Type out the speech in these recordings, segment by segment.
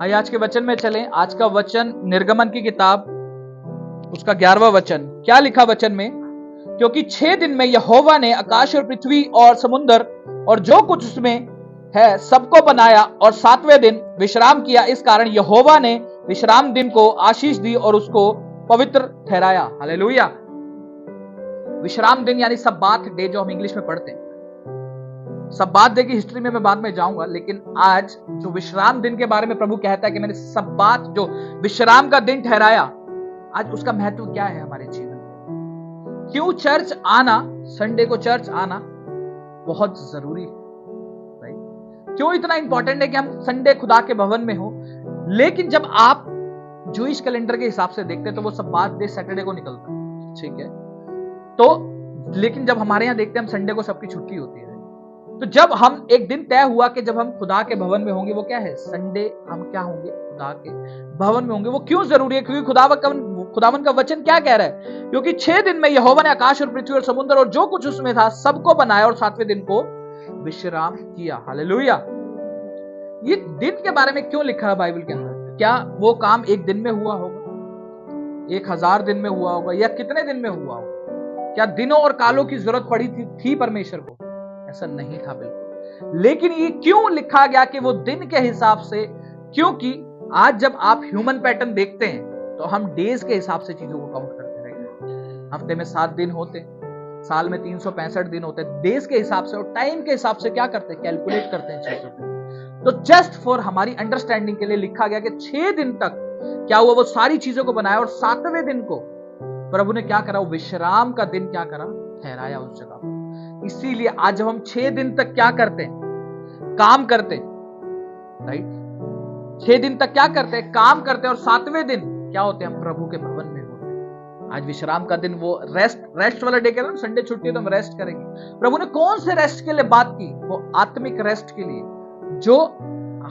आइए आज के वचन में चलें। आज का वचन निर्गमन की किताब उसका 11वां वचन। क्या लिखा वचन में? क्योंकि 6 दिन में यहोवा ने आकाश और पृथ्वी और समुद्र और जो कुछ उसमें है सबको बनाया और 7वें दिन विश्राम किया। इस कारण यहोवा ने विश्राम दिन को आशीष दी और उसको पवित्र ठहराया। हालेलुया। विश्राम दिन यानी सब्बात डे, जो हम इंग्लिश में पढ़ते हैं। सब्बात डे की हिस्ट्री में मैं बाद में जाऊंगा, लेकिन आज जो विश्राम दिन के बारे में प्रभु कहता है कि मैंने सब्बात, जो विश्राम का दिन ठहराया, आज उसका महत्व क्या है हमारे जीवन में? क्यों चर्च आना, संडे को चर्च आना बहुत जरूरी है? राइट? क्यों इतना इंपॉर्टेंट है कि हम संडे खुदा के भवन में हो? लेकिन जब आप जूइश कैलेंडर के हिसाब से देखते हैं तो वो सब्बात डे सैटरडे को निकलता है, ठीक है? तो लेकिन जब हमारे यहां देखते हैं हम संडे को सबकी छुट्टी होती है। तो जब हम एक दिन तय हुआ कि जब हम खुदा के भवन में होंगे, वो क्या है? संडे हम क्या होंगे? खुदा के भवन में होंगे। वो क्यों जरूरी है? क्योंकि खुदावन का वचन क्या कह रहा है? क्योंकि 6 दिन में यहोवा ने आकाश और पृथ्वी और समुद्र और जो कुछ उसमें था सबको बनाया और 7वें दिन को विश्राम किया। हालेलुया। ये दिन के बारे में क्यों लिखा है बाइबल के अंदर? क्या वो काम एक दिन में हुआ होगा? 1000 दिन में हुआ होगा? या कितने दिन में हुआ होगा? क्या दिनों और कालों की जरूरत पड़ी थी परमेश्वर को? ऐसा नहीं था बिल्कुल। लेकिन ये क्यों लिखा गया कि वो दिन के हिसाब से? क्योंकि आज जब आप ह्यूमन पैटर्न देखते हैं तो हम डेज के हिसाब से चीजों को काउंट करते रहेंगे। हफ्ते में 7 दिन होते, साल में 365 दिन होते, डेज के हिसाब से और टाइम के हिसाब से क्या करते हैं? कैलकुलेट करते हैं चीजों को। तो जस्ट फॉर हमारी अंडरस्टैंडिंग के लिए लिखा गया कि 6 दिन तक क्या हुआ? वो सारी चीजों को बनाया और 7वें दिन को प्रभु ने क्या करा? वो विश्राम का दिन क्या करा? ठहराया उस जगह पर। इसीलिए आज जब हम 6 दिन तक क्या करते हैं? काम करते हैं, राइट? 6 दिन तक क्या करते हैं? काम करते हैं और 7वें दिन क्या होते हैं? हम प्रभु के भवन में होते हैं। आज विश्राम का दिन, वो रेस्ट वाला डे कहते हैं। संडे छुट्टी है तो हम रेस्ट करेंगे। प्रभु ने कौन से रेस्ट के लिए बात की? वो आत्मिक रेस्ट के लिए, जो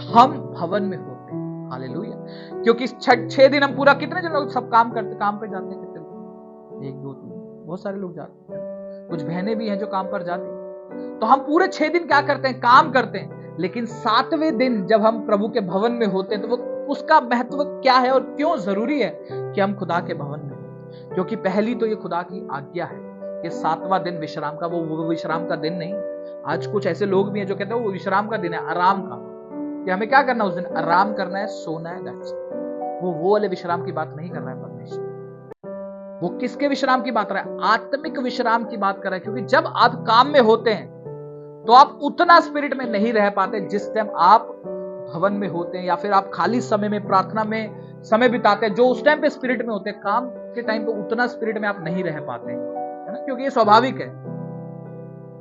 हम भवन में होते हैं। हालेलुया। क्योंकि 6 दिन हम पूरा, कितने लोग सब काम करते, काम पे जाते हैं? कितने लोग? 1 2 3, बहुत सारे लोग जाते हैं। कुछ बहनें भी हैं जो काम पर जाती हैं। तो हम पूरे 6 दिन क्या करते हैं? काम करते हैं। लेकिन 7वें दिन जब हम प्रभु के भवन में होते हैं तो वो उसका महत्व क्या है और क्यों जरूरी है कि हम खुदा के भवन में हो? क्योंकि पहली तो ये खुदा की आज्ञा है कि 7वां दिन विश्राम का, वो विश्राम का दिन नहीं। आज कुछ ऐसे लोग भी हैं जो कहते हैं वो विश्राम का दिन है, आराम का, कि हमें क्या करना उस दिन? आराम करना है, सोना है। वो वाले विश्राम की बात नहीं कर रहा है परमेश्वर। वो किसके विश्राम की बात कर रहा है? आत्मिक विश्राम की बात कर रहा है। क्योंकि जब आप काम में होते हैं तो आप उतना स्पिरिट में नहीं रह पाते जिस टाइम आप भवन में होते हैं, या फिर आप खाली समय में प्रार्थना में समय बिताते हैं, जो उस टाइम पे स्पिरिट में होते हैं। काम के टाइम पे उतना स्पिरिट में आप नहीं रह पाते, है ना? क्योंकि ये स्वाभाविक है।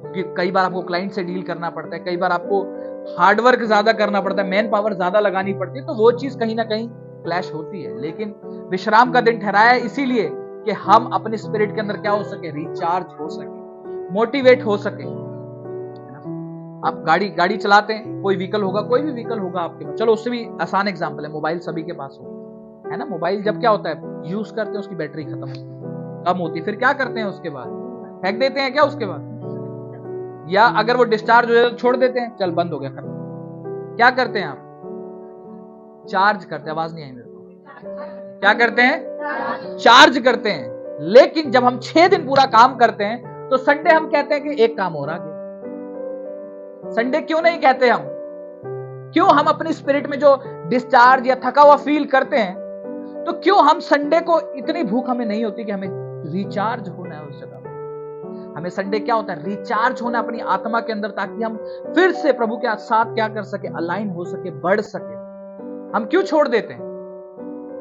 क्योंकि कई बार आपको क्लाइंट से डील करना पड़ता है, कई बार आपको हार्डवर्क ज्यादा करना पड़ता है, मैन पावर ज्यादा लगानी पड़ती है, तो वो चीज कहीं ना कहीं क्लैश होती है। लेकिन विश्राम का दिन ठहराया इसीलिए कि हम अपने स्पिरिट के अंदर क्या हो सके? रिचार्ज हो सके, मोटिवेट हो सके। आप गाड़ी चलाते हैं, कोई व्हीकल होगा, कोई भी व्हीकल होगा आपके पास। चलो उससे भी आसान एग्जांपल है, मोबाइल सभी के पास होगा, है ना? मोबाइल जब क्या होता है? यूज करते हैं, उसकी बैटरी कम होती है, फिर क्या करते हैं? उसके बाद फेंक देते हैं क्या उसके बाद? या अगर वो डिस्चार्ज हो जाए तो छोड़ देते हैं, चल बंद हो गया, खत्म। क्या करते हैं आप? चार्ज करते हैं। आवाज नहीं आई मेरे को। क्या करते हैं? चार्ज करते हैं। लेकिन जब हम 6 दिन पूरा काम करते हैं तो संडे हम कहते हैं कि एक काम और आ गया। संडे क्यों नहीं कहते हम? क्यों हम अपनी स्पिरिट में जो डिस्चार्ज या थका हुआ फील करते हैं, तो क्यों हम संडे को इतनी भूख हमें नहीं होती कि हमें रिचार्ज होना है उस जगह? हमें संडे क्या होता है? रिचार्ज होना अपनी आत्मा के अंदर, ताकि हम फिर से प्रभु के साथ क्या कर सके? अलाइन हो सके, बढ़ सके। हम क्यों छोड़ देते हैं?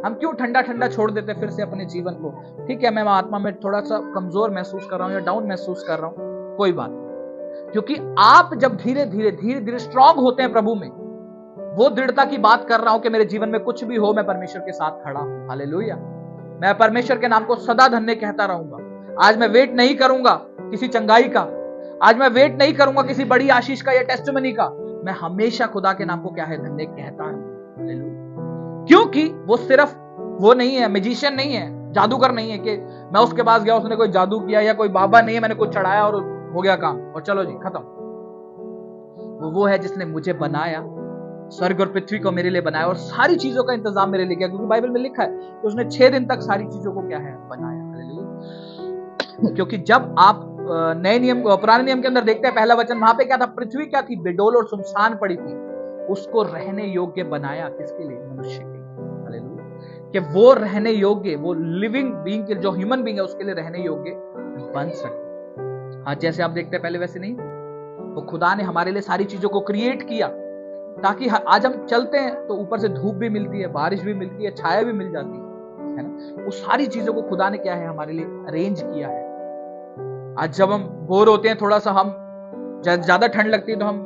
हम क्यों ठंडा छोड़ देते हैं फिर से अपने जीवन को? ठीक है, मैं आत्मा में थोड़ा सा कमजोर महसूस कर रहा हूं या डाउन महसूस कर रहा हूं, कोई बात नहीं। क्योंकि आप जब धीरे धीरे स्ट्रांग होते हैं प्रभु में, वो दृढ़ता की बात कर रहा हूं कि मेरे जीवन में कुछ भी हो, मैं परमेश्वर के साथ खड़ा हूं। हालेलुया। मैं परमेश्वर के नाम को सदा धन्य कहता रहूंगा। आज मैं वेट नहीं करूंगा किसी चंगाई का, आज मैं वेट नहीं करूंगा किसी बड़ी आशीष का या टेस्टिमनी का। मैं हमेशा खुदा के नाम को क्या है? धन्य कहता हूं। क्योंकि वो सिर्फ वो नहीं है, मैजिशियन नहीं है, जादूगर नहीं है कि मैं उसके पास गया, उसने कोई जादू किया, या कोई बाबा नहीं है, मैंने कुछ चढ़ाया और हो गया काम और चलो जी खत्म। वो है जिसने मुझे बनाया, स्वर्ग और पृथ्वी को मेरे लिए बनाया और सारी चीजों का इंतजाम मेरे लिए किया, क्योंकि बाइबल में लिखा है कि उसने 6 दिन तक सारी चीजों को क्या है बनाया। हालेलुया। क्योंकि जब आप नए नियम पुराने नियम के अंदर देखते हैं पहला वचन, वहां पे क्या था? पृथ्वी क्या थी? बेडोल और सुनसान पड़ी थी। उसको रहने योग्य बनाया, किसके लिए? मनुष्य के लिए। हालेलुया। कि वो रहने योग्य, वो लिविंग बीइंग के, जो ह्यूमन बीइंग है उसके लिए रहने योग्य बन सके। आज जैसे आप देखते हैं पहले वैसे नहीं, वो खुदा ने हमारे लिए सारी चीजों को क्रिएट किया ताकि आज हम चलते हैं तो ऊपर से धूप भी मिलती है, बारिश भी मिलती है, छाया भी मिल जाती है ना। वो सारी चीजों को खुदा ने क्या है हमारे लिए अरेंज किया है। आज जब हम बोर होते हैं, थोड़ा सा हम ज्यादा ठंड लगती है तो हम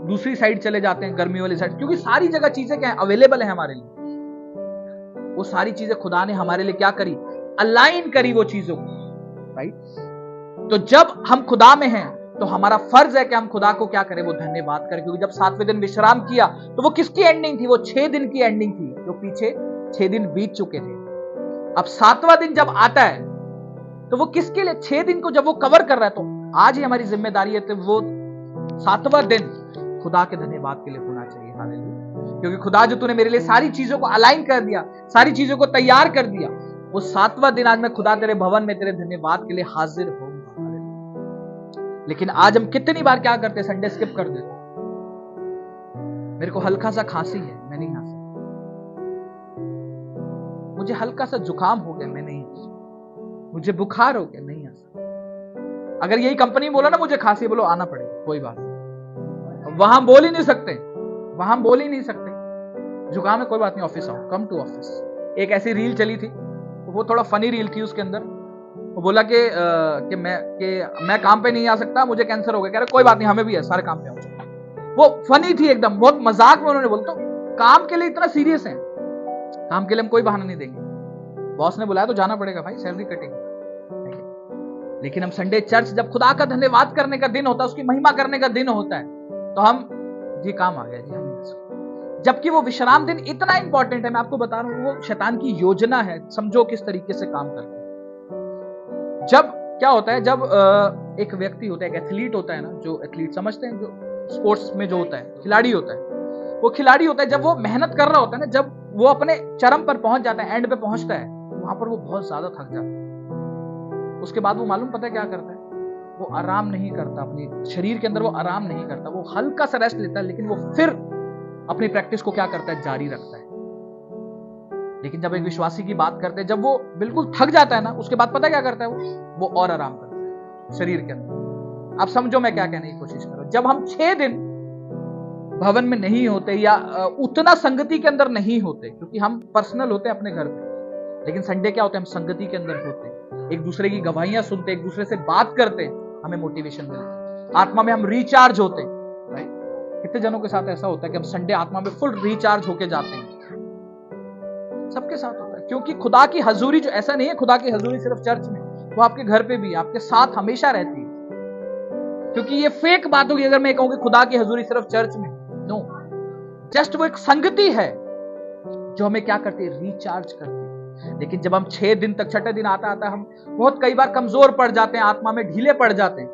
दूसरी साइड चले जाते हैं, गर्मी वाली साइड, क्योंकि सारी जगह चीजें क्या है अवेलेबल है हमारे लिए। वो सारी चीजें खुदा ने हमारे लिए क्या करी? अलाइन करी वो चीजों को, राइट। तो जब हम खुदा में हैं तो हमारा फर्ज है कि हम खुदा को क्या करें? वो धन्यवाद करें, क्योंकि जब 7वें दिन विश्राम किया तो वो किसकी एंडिंग थी? वो 6 दिन की एंडिंग थी, जो पीछे 6 दिन बीत चुके थे। अब 7वां दिन जब आता है तो वो किसके लिए? 6 दिन को जब वो कवर कर रहा है, तो आज ही हमारी जिम्मेदारी है तो वो 7वां दिन खुदा के धन्यवाद के लिए होना चाहिए। हालेलुया। क्योंकि खुदा जो तूने मेरे लिए सारी चीजों को अलाइन कर दिया, सारी चीजों को तैयार कर दिया, वो 7वां दिन आज मैं खुदा तेरे भवन में तेरे धन्यवाद के लिए हाजिर होऊंगा। लेकिन आज हम कितनी बार क्या करते हैं? संडे स्किप कर देते। मेरे को हल्का सा खांसी है, मैं नहीं आ सकता। मुझे हल्का सा जुकाम हो गया, मैं नहीं आ सकता। मुझे बुखार हो गया, नहीं आ सकता। अगर यही कंपनी बोला ना मुझे खांसी, बोलो आना पड़ेगा, कोई बात नहीं। वहां बोल ही नहीं सकते, वहां बोल ही नहीं सकते। जुकाम है, कोई बात नहीं, ऑफिस आओ, कम टू ऑफिस। एक ऐसी रील चली थी, वो थोड़ा फनी रील थी। उसके अंदर वो बोला कि मैं काम पे नहीं आ सकता, मुझे कैंसर हो गया। कह रहे कोई बात नहीं, हमें भी है, सारे काम पे आओ। वो फनी थी एकदम, बहुत मजाक में उन्होंने बोला। तो काम के लिए इतना सीरियस है, काम के लिए हम कोई बहाना नहीं देंगे। बॉस ने बुलाया तो जाना पड़ेगा भाई, सैलरी कटेगी। लेकिन हम संडे चर्च, जब खुदा का धन्यवाद करने का दिन होता है, उसकी महिमा करने का दिन होता है, तो हम जी काम आ गया जी, हम नहीं आ सकते। जबकि वो विश्राम दिन इतना इंपॉर्टेंट है, मैं आपको बता रहा हूं, वो शैतान की योजना है। समझो किस तरीके से काम करता है। जब क्या होता है, जब एक व्यक्ति होता है, एक एथलीट होता है ना, जो एथलीट समझते हैं, जो स्पोर्ट्स में जो होता है, खिलाड़ी होता है, वो खिलाड़ी होता है, जब वो मेहनत कर रहा होता है ना, जब वो अपने चरम पर पहुंच जाता है, एंड पे पहुंचता है, वहां पर वो बहुत ज्यादा थक जाता है। उसके बाद वो मालूम पता है क्या करता है? वो आराम नहीं करता, अपने शरीर के अंदर वो आराम नहीं करता, वो हल्का सा रेस्ट लेता है, लेकिन वो फिर अपनी प्रैक्टिस को क्या करता है? जारी रखता है। लेकिन जब एक विश्वासी की बात करते हैं, जब वो बिल्कुल थक जाता है ना, उसके बाद पता क्या करता है? वो और आराम करता है शरीर के अंदर। आप समझो मैं क्या कहने की कोशिश कर रहा हूं। जब हम 6 दिन भवन में नहीं होते या उतना संगति के अंदर नहीं होते, क्योंकि हम पर्सनल होते हैं अपने घर पे, लेकिन संडे क्या होता है? हम संगति के अंदर होते हैं, एक दूसरे की गवाहियां सुनते, एक दूसरे से बात करते, हमें मोटिवेशन मिलती, आत्मा में हम रिचार्ज होते हैं। राइट? कितने जनों के साथ ऐसा होता है कि हम संडे आत्मा में फुल रिचार्ज होके जाते हैं? सबके साथ होता है, क्योंकि खुदा की हजूरी, जो ऐसा नहीं है खुदा की हजूरी सिर्फ चर्च में, वो आपके घर पे भी, आपके साथ हमेशा रहती है। क्योंकि ये फेक बात होगी अगर मैं कहूं कि खुदा की हजूरी सिर्फ चर्च में। नो, जस्ट वो एक संगति है जो हमें क्या करती है? रिचार्ज करती है। लेकिन जब हम 6 दिन तक, 6ठे दिन आता आता हम बहुत कई बार कमजोर पड़ जाते हैं, आत्मा में ढीले पड़ जाते हैं।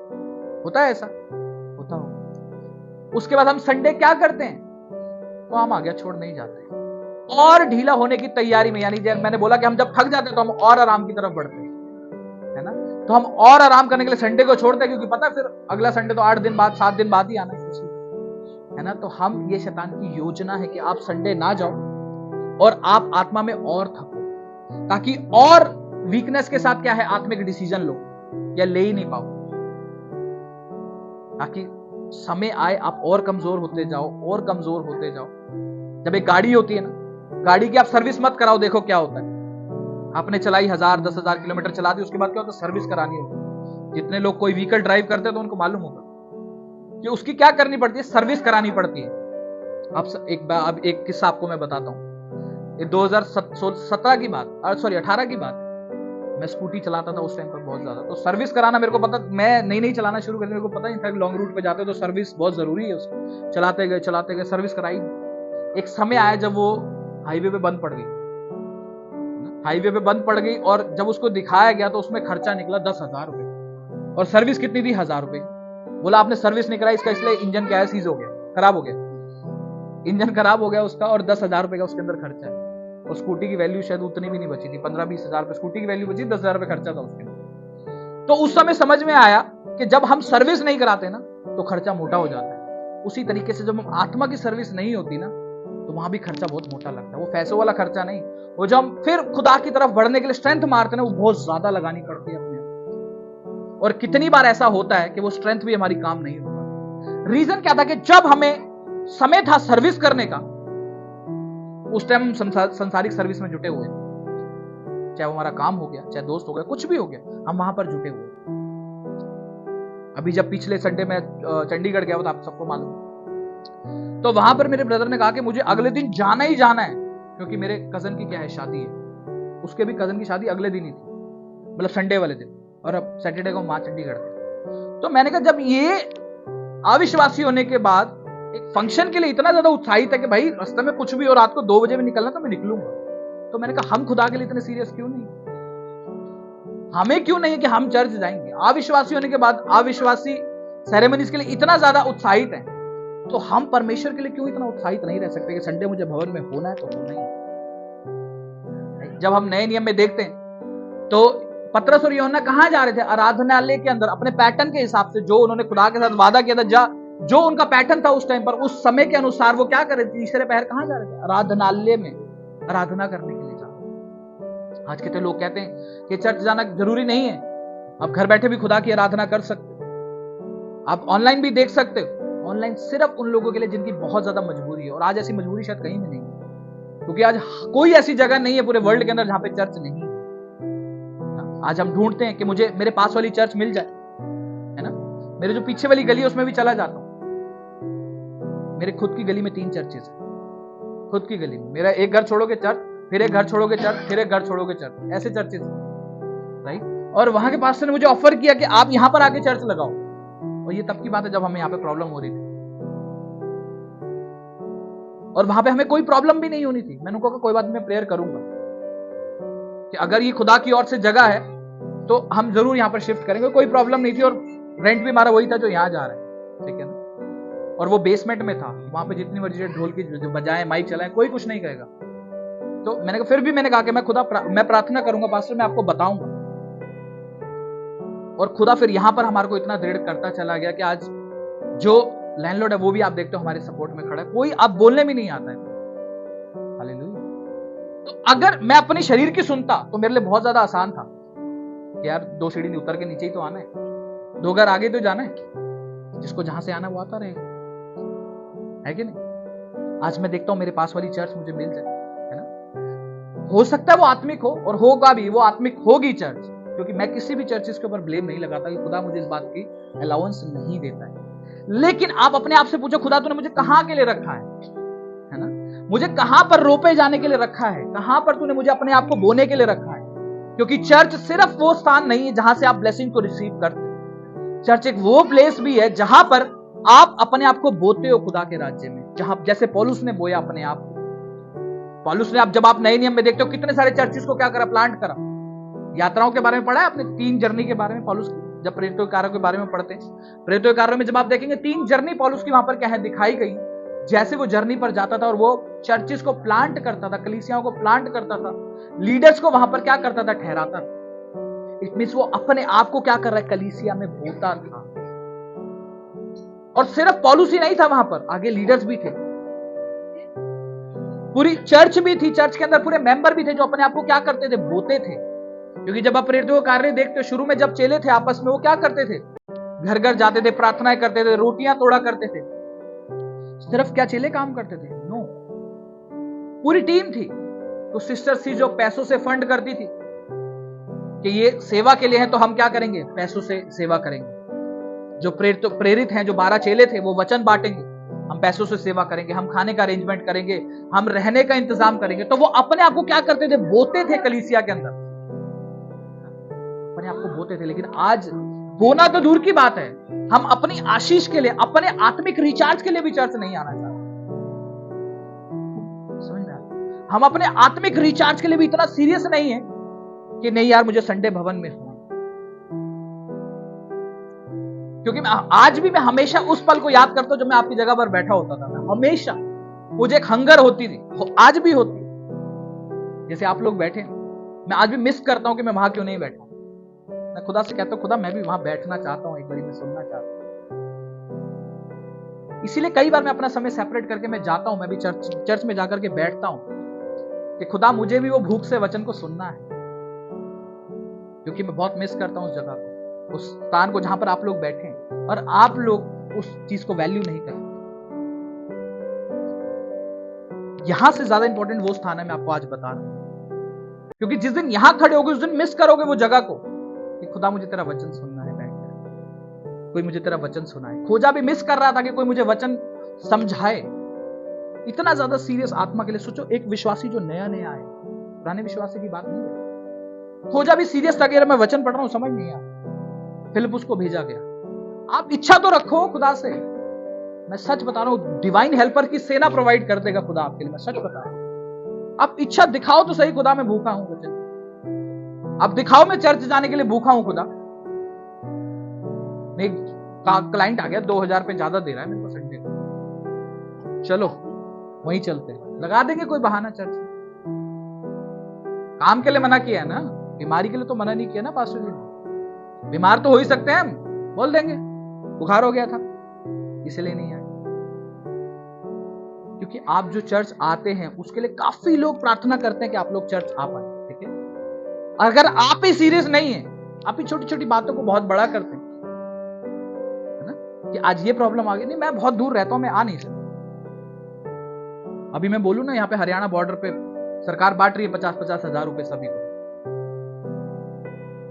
होता है ऐसा? होता हो। उसके बाद हम संडे क्या करते हैं? तो हम आगे छोड़ नहीं जाते और ढीला होने की तैयारी में, यानी जब मैंने बोला कि हम जब थक जाते हैं तो हम और आराम की तरफ बढ़ते हैं, है ना। तो हम और आराम करने के लिए संडे को छोड़ते हैं, क्योंकि पता है फिर अगला संडे तो 8 दिन बाद, 7 दिन बाद ही आना है ना। तो हम, ये शैतान की योजना है कि आप संडे ना जाओ और आप आत्मा में और थको, ताकि और वीकनेस के साथ क्या है? आत्मिक डिसीजन लो या ले ही नहीं पाओ, ताकि समय आए आप और कमजोर होते जाओ, और कमजोर होते जाओ। जब एक गाड़ी होती है ना, गाड़ी की आप सर्विस मत कराओ, देखो क्या होता है। आपने चलाई 1000 10,000 किलोमीटर चला दी, उसके बाद क्या होता है? सर्विस करानी होगी। जितने लोग कोई व्हीकल ड्राइव करते हैं तो उनको मालूम होगा कि उसकी क्या करनी पड़ती है? सर्विस करानी पड़ती है। अब एक किस्सा आपको मैं बताता हूँ। ये 2017 की बात, 18 की बात। मैं स्कूटी चलाता था उस टाइम पर बहुत ज्यादा, तो सर्विस कराना मेरे को पता, मैं नई चलाना शुरू कर, मेरे को पता नहीं था कि लॉन्ग रूट पे जाते तो सर्विस बहुत जरूरी है उसको। चलाते गए सर्विस कराई। एक समय आया जब वो हाईवे पे बंद पड़ गई, और जब उसको दिखाया गया तो उसमें खर्चा निकला 10,000 रुपए, और सर्विस कितनी थी? 1,000 रुपए। बोला आपने सर्विस नहीं कराई इसका, इसलिए इंजन क्या है? सीज हो गया, खराब हो गया। इंजन खराब हो गया उसका और 10,000 रुपए का उसके अंदर खर्चा है, और स्कूटी की वैल्यू शायद उतनी भी नहीं बची थी, 15-20 हजार रुपए स्कूटी की वैल्यू बची, 10,000 रुपए खर्चा था उसके अंदर। तो उस समय समझ में आया कि जब हम सर्विस नहीं कराते ना तो खर्चा मोटा हो जाता है। उसी तरीके से जब हम आत्मा की सर्विस नहीं होती ना तो वहां भी खर्चा बहुत मोटा लगता है। वो पैसों वाला खर्चा नहीं, वो जब हम फिर खुदा की तरफ बढ़ने के लिए स्ट्रेंथ मारते हैं ना, वो बहुत ज्यादा लगानी पड़ती है अपने आप। और कितनी बार ऐसा होता है कि वो स्ट्रेंथ भी हमारी काम नहीं होता। रीजन क्या था कि जब हमें समय था सर्विस करने का, उस टाइम हम संसारिक सर्विस में जुटे हुए थे, चाहे वो हमारा काम हो गया, चाहे दोस्त हो गया, कुछ भी हो गया, हम वहां पर जुटे हुए। अभी जब पिछले संडे में चंडीगढ़ गया, वो तो आप सबको मालूम है, तो वहां पर मेरे ब्रदर ने कहा कि मुझे अगले दिन जाना ही जाना है, क्योंकि मेरे कजन की क्या है शादी है, उसके भी कजन की शादी अगले दिन ही थी, मतलब संडे वाले दिन, और अब सैटरडे को मां चंडीगढ़ थे। तो मैंने कहा जब ये अविश्वासी होने के बाद एक फंक्शन के लिए इतना ज्यादा उत्साहित है कि भाई रास्ते में कुछ भी और रात को 2 बजे में निकलना तो मैं निकलूंगा, तो मैंने कहा हम खुदा के लिए इतने सीरियस क्यों नहीं, हमें क्यों नहीं है कि हम चर्च जाएंगे। अविश्वासी होने के बाद अविश्वासी सेरेमनीज के लिए इतना ज्यादा उत्साहित है, तो हम परमेश्वर के लिए क्यों इतना उत्साहित नहीं रह सकते कि संडे मुझे भवन में होना है तो होना ही है। जब हम नए नियम में देखते हैं तो पतरस और यूहन्ना कहां जा रहे थे, आराधनालय के अंदर, अपने पैटर्न के हिसाब से जो उन्होंने खुदा के साथ वादा किया था, जो उनका पैटर्न था उस टाइम पर, उस समय के अनुसार वो क्या कर रहे थे, तीसरे पहर कहां जा रहे थे, आराधनालय में आराधना करने के लिए जा रहे थे। आज के तो लोग कहते हैं कि चर्च जाना जरूरी नहीं है, आप घर बैठे भी खुदा की आराधना कर सकते हो, आप ऑनलाइन भी देख सकते हो। ऑनलाइन सिर्फ उन लोगों के लिए जिनकी बहुत ज्यादा मजबूरी है, और आज ऐसी मजबूरी शायद कहीं भी नहीं है, क्योंकि आज कोई ऐसी जगह नहीं है पूरे वर्ल्ड के अंदर जहां पे चर्च नहीं है। आज हम ढूंढते हैं कि मुझे मेरे पास वाली चर्च मिल जाए, है ना, मेरे जो पीछे वाली गली है उसमें भी चला जाता हूं। मेरे खुद की गली में 3 चर्चेस है, खुद की गली में मेरा एक घर छोड़ोगे चर्च, फिर एक घर छोड़ोगे चर्च, फिर एक घर छोड़ोगे चर्च, ऐसे चर्चेस, राइट। और वहां के पास्टर ने मुझे ऑफर किया कि आप यहां पर आके चर्च लगाओ, और ये तब की बात है जब हमें यहां पे प्रॉब्लम हो रही थी, और वहां पे हमें कोई प्रॉब्लम भी नहीं होनी थी। मैंने कहा कोई बात नहीं, मैं प्रेयर करूंगा कि अगर ये खुदा की ओर से जगह है तो हम जरूर यहां पर शिफ्ट करेंगे, कोई प्रॉब्लम नहीं थी, और रेंट भी हमारा वही था जो यहां जा रहा है, ठीक है ना, और वो बेसमेंट में था, वहां पे जितनी मर्जी ढोल की बजाएं, माइक चलाएं, कोई कुछ नहीं कहेगा। तो मैंने कहा, फिर भी मैंने कहा कि मैं खुदा मैं प्रार्थना करूंगा पास्टर, मैं आपको बताऊंगा। और खुदा फिर यहां पर हमारे को इतना दृढ़ करता चला गया कि आज जो लैंडलॉर्ड है वो भी आप देखते हो हमारे सपोर्ट में खड़ा है, कोई आप बोलने भी नहीं आता है। हालेलुया। तो अगर मैं अपने शरीर की सुनता तो मेरे लिए बहुत ज्यादा आसान था कि यार 2 सीढ़ी उतर के नीचे ही तो आना है, 2 घर आगे तो जाना है, जिसको जहां से आना वो आता रहेगा, है कि नहीं। आज मैं देखता हूं मेरे पास वाली चर्च मुझे मिल जाए, है ना, हो सकता है वो आत्मिक हो, और होगा भी, वो आत्मिक होगी चर्च, क्योंकि मैं किसी भी चर्चेस के ऊपर ब्लेम नहीं लगाता कि खुदा मुझे इस बात की अलाउंस नहीं देता है। लेकिन आप अपने आप से पूछो, खुदा तूने मुझे कहां के लिए रखा है ना, मुझे कहां पर रोपे जाने के लिए रखा है, कहां पर तूने मुझे अपने आप को बोने के लिए रखा है। क्योंकि चर्च सिर्फ वो स्थान नहीं है जहां से आप ब्लेसिंग को रिसीव करते हो, चर्च एक वो प्लेस भी है जहां पर आप अपने आप को बोते हो खुदा के राज्य में, जहां जैसे पौलुस ने बोया अपने आप को। पौलुस ने, आप जब आप नए नियम में देखते हो कितने सारे चर्चेस को क्या करा, प्लांट करा। यात्राओं के बारे में पढ़ा है आपने, 3 जर्नी के बारे में पौलुस की, जब प्रेरितों के कार्यों के बारे में पढ़ते हैं, प्रेरितों के कार्यों में जब आप देखेंगे 3 जर्नी पौलुस की वहां पर क्या है दिखाई गई। जैसे वो जर्नी पर जाता था और वो चर्चेस को प्लांट करता था, कलीसियाओं को प्लांट करता था, लीडर्स को वहां पर क्या करता था, ठहराता था। इट मींस वो अपने आप को क्या कर रहा है, कलीसिया में बोता था। और सिर्फ पौलुस ही नहीं था वहां पर, आगे लीडर्स भी थे, पूरी चर्च भी थी, चर्च के अंदर पूरे मेंबर भी थे जो अपने आप को क्या करते थे, बोते थे। क्योंकि जब आप प्रेरितों के कार्य देखते हो, शुरू में जब चेले थे आपस में वो क्या करते थे, घर घर जाते थे, प्रार्थनाएं करते थे, रोटियां तोड़ा करते थे। सिर्फ क्या चेले काम करते थे? नो, पूरी टीम थी। तो सिस्टर्स थी जो पैसों से फंड करती थी कि ये सेवा के लिए है तो हम क्या करेंगे, पैसों से सेवा करेंगे। जो प्रेरित हैं, जो 12 चेले थे, वो वचन बांटेंगे, हम पैसों से सेवा करेंगे, हम खाने का अरेंजमेंट करेंगे, हम रहने का इंतजाम करेंगे। तो वो अपने आप को क्या करते थे, बोते थे कलीसिया के अंदर, अपने आप को बोते थे। लेकिन आज बोना तो दूर की बात है, हम अपनी आशीष के लिए, अपने आत्मिक रिचार्ज के लिए भी चर्च नहीं आना चाहते। समझ में आया? हम अपने आत्मिक रिचार्ज के लिए भी इतना सीरियस नहीं है कि नहीं यार मुझे संडे भवन में होना। क्योंकि आज भी मैं हमेशा उस पल को याद करता हूं जब मैं आपकी जगह पर बैठा होता था। मैं हमेशा मुझे एक हंगर होती थी, आज भी होती है। जैसे आप लोग बैठे, मैं आज भी मिस करता हूं कि मैं वहां क्यों नहीं बैठा। मैं खुदा से कहता हूं, खुदा मैं भी वहां बैठना चाहता हूं, एक बार मैं सुनना चाहता हूं। इसीलिए कई बार मैं अपना समय सेपरेट करके मैं जाता हूं, मैं भी चर्च में जाकर के बैठता हूं कि खुदा मुझे भी वो भूख से वचन को सुनना है, क्योंकि मैं बहुत मिस करता हूं उस जगह को, उस स्थान को जहां पर आप लोग बैठे हैं और आप लोग उस चीज को वैल्यू नहीं करते। यहां से ज्यादा इंपॉर्टेंट वो स्थान है, मैं आपको आज बता रहा हूं, क्योंकि जिस दिन यहां खड़े होगे उस दिन मिस करोगे वो जगह को कि खुदा मुझे तेरा वचन सुनना है, बैठकर कोई मुझे तेरा वचन सुनाए। खोजा भी मिस कर रहा था कि कोई मुझे वचन समझाए। इतना ज्यादा सीरियस आत्मा के लिए। सोचो, एक विश्वासी जो नया नया आए, पुराने विश्वासी की बात नहीं है, खोजा भी सीरियस था कि मैं वचन पढ़ रहा हूं, समझ नहीं आया, फिलिप्पुस को भेजा गया। आप इच्छा तो रखो खुदा से, मैं सच बता रहा हूं, डिवाइन हेल्पर की सेना प्रोवाइड कर देगा खुदा आपके लिए, मैं सच बता रहा हूं। आप इच्छा दिखाओ तो सही, खुदा मैं भूखा हूं वचन। आप दिखाओ मैं चर्च जाने के लिए भूखा हूं खुदा। एक क्लाइंट आ गया, 2000 पे ज्यादा दे रहा है मेरे को संडे को, चलो वहीं चलते हैं, लगा देंगे कोई बहाना। चर्च काम के लिए मना किया है ना, बीमारी के लिए तो मना नहीं किया ना पास्टर जी ने। बीमार तो हो ही सकते हैं हम, बोल देंगे बुखार हो गया था इसलिए नहीं आए। क्योंकि आप जो चर्च आते हैं उसके लिए काफी लोग प्रार्थना करते हैं कि आप लोग चर्च आ पाए, ठीक है। अगर आप ही सीरियस नहीं है, आप ही छोटी छोटी बातों को बहुत बड़ा करते हैं, है ना, कि आज ये प्रॉब्लम आ गई, नहीं मैं बहुत दूर रहता हूं, मैं आ नहीं सकता। अभी मैं बोलूं ना, यहाँ पे हरियाणा बॉर्डर पे सरकार बांट रही है 50-50 हजार रुपए सभी को,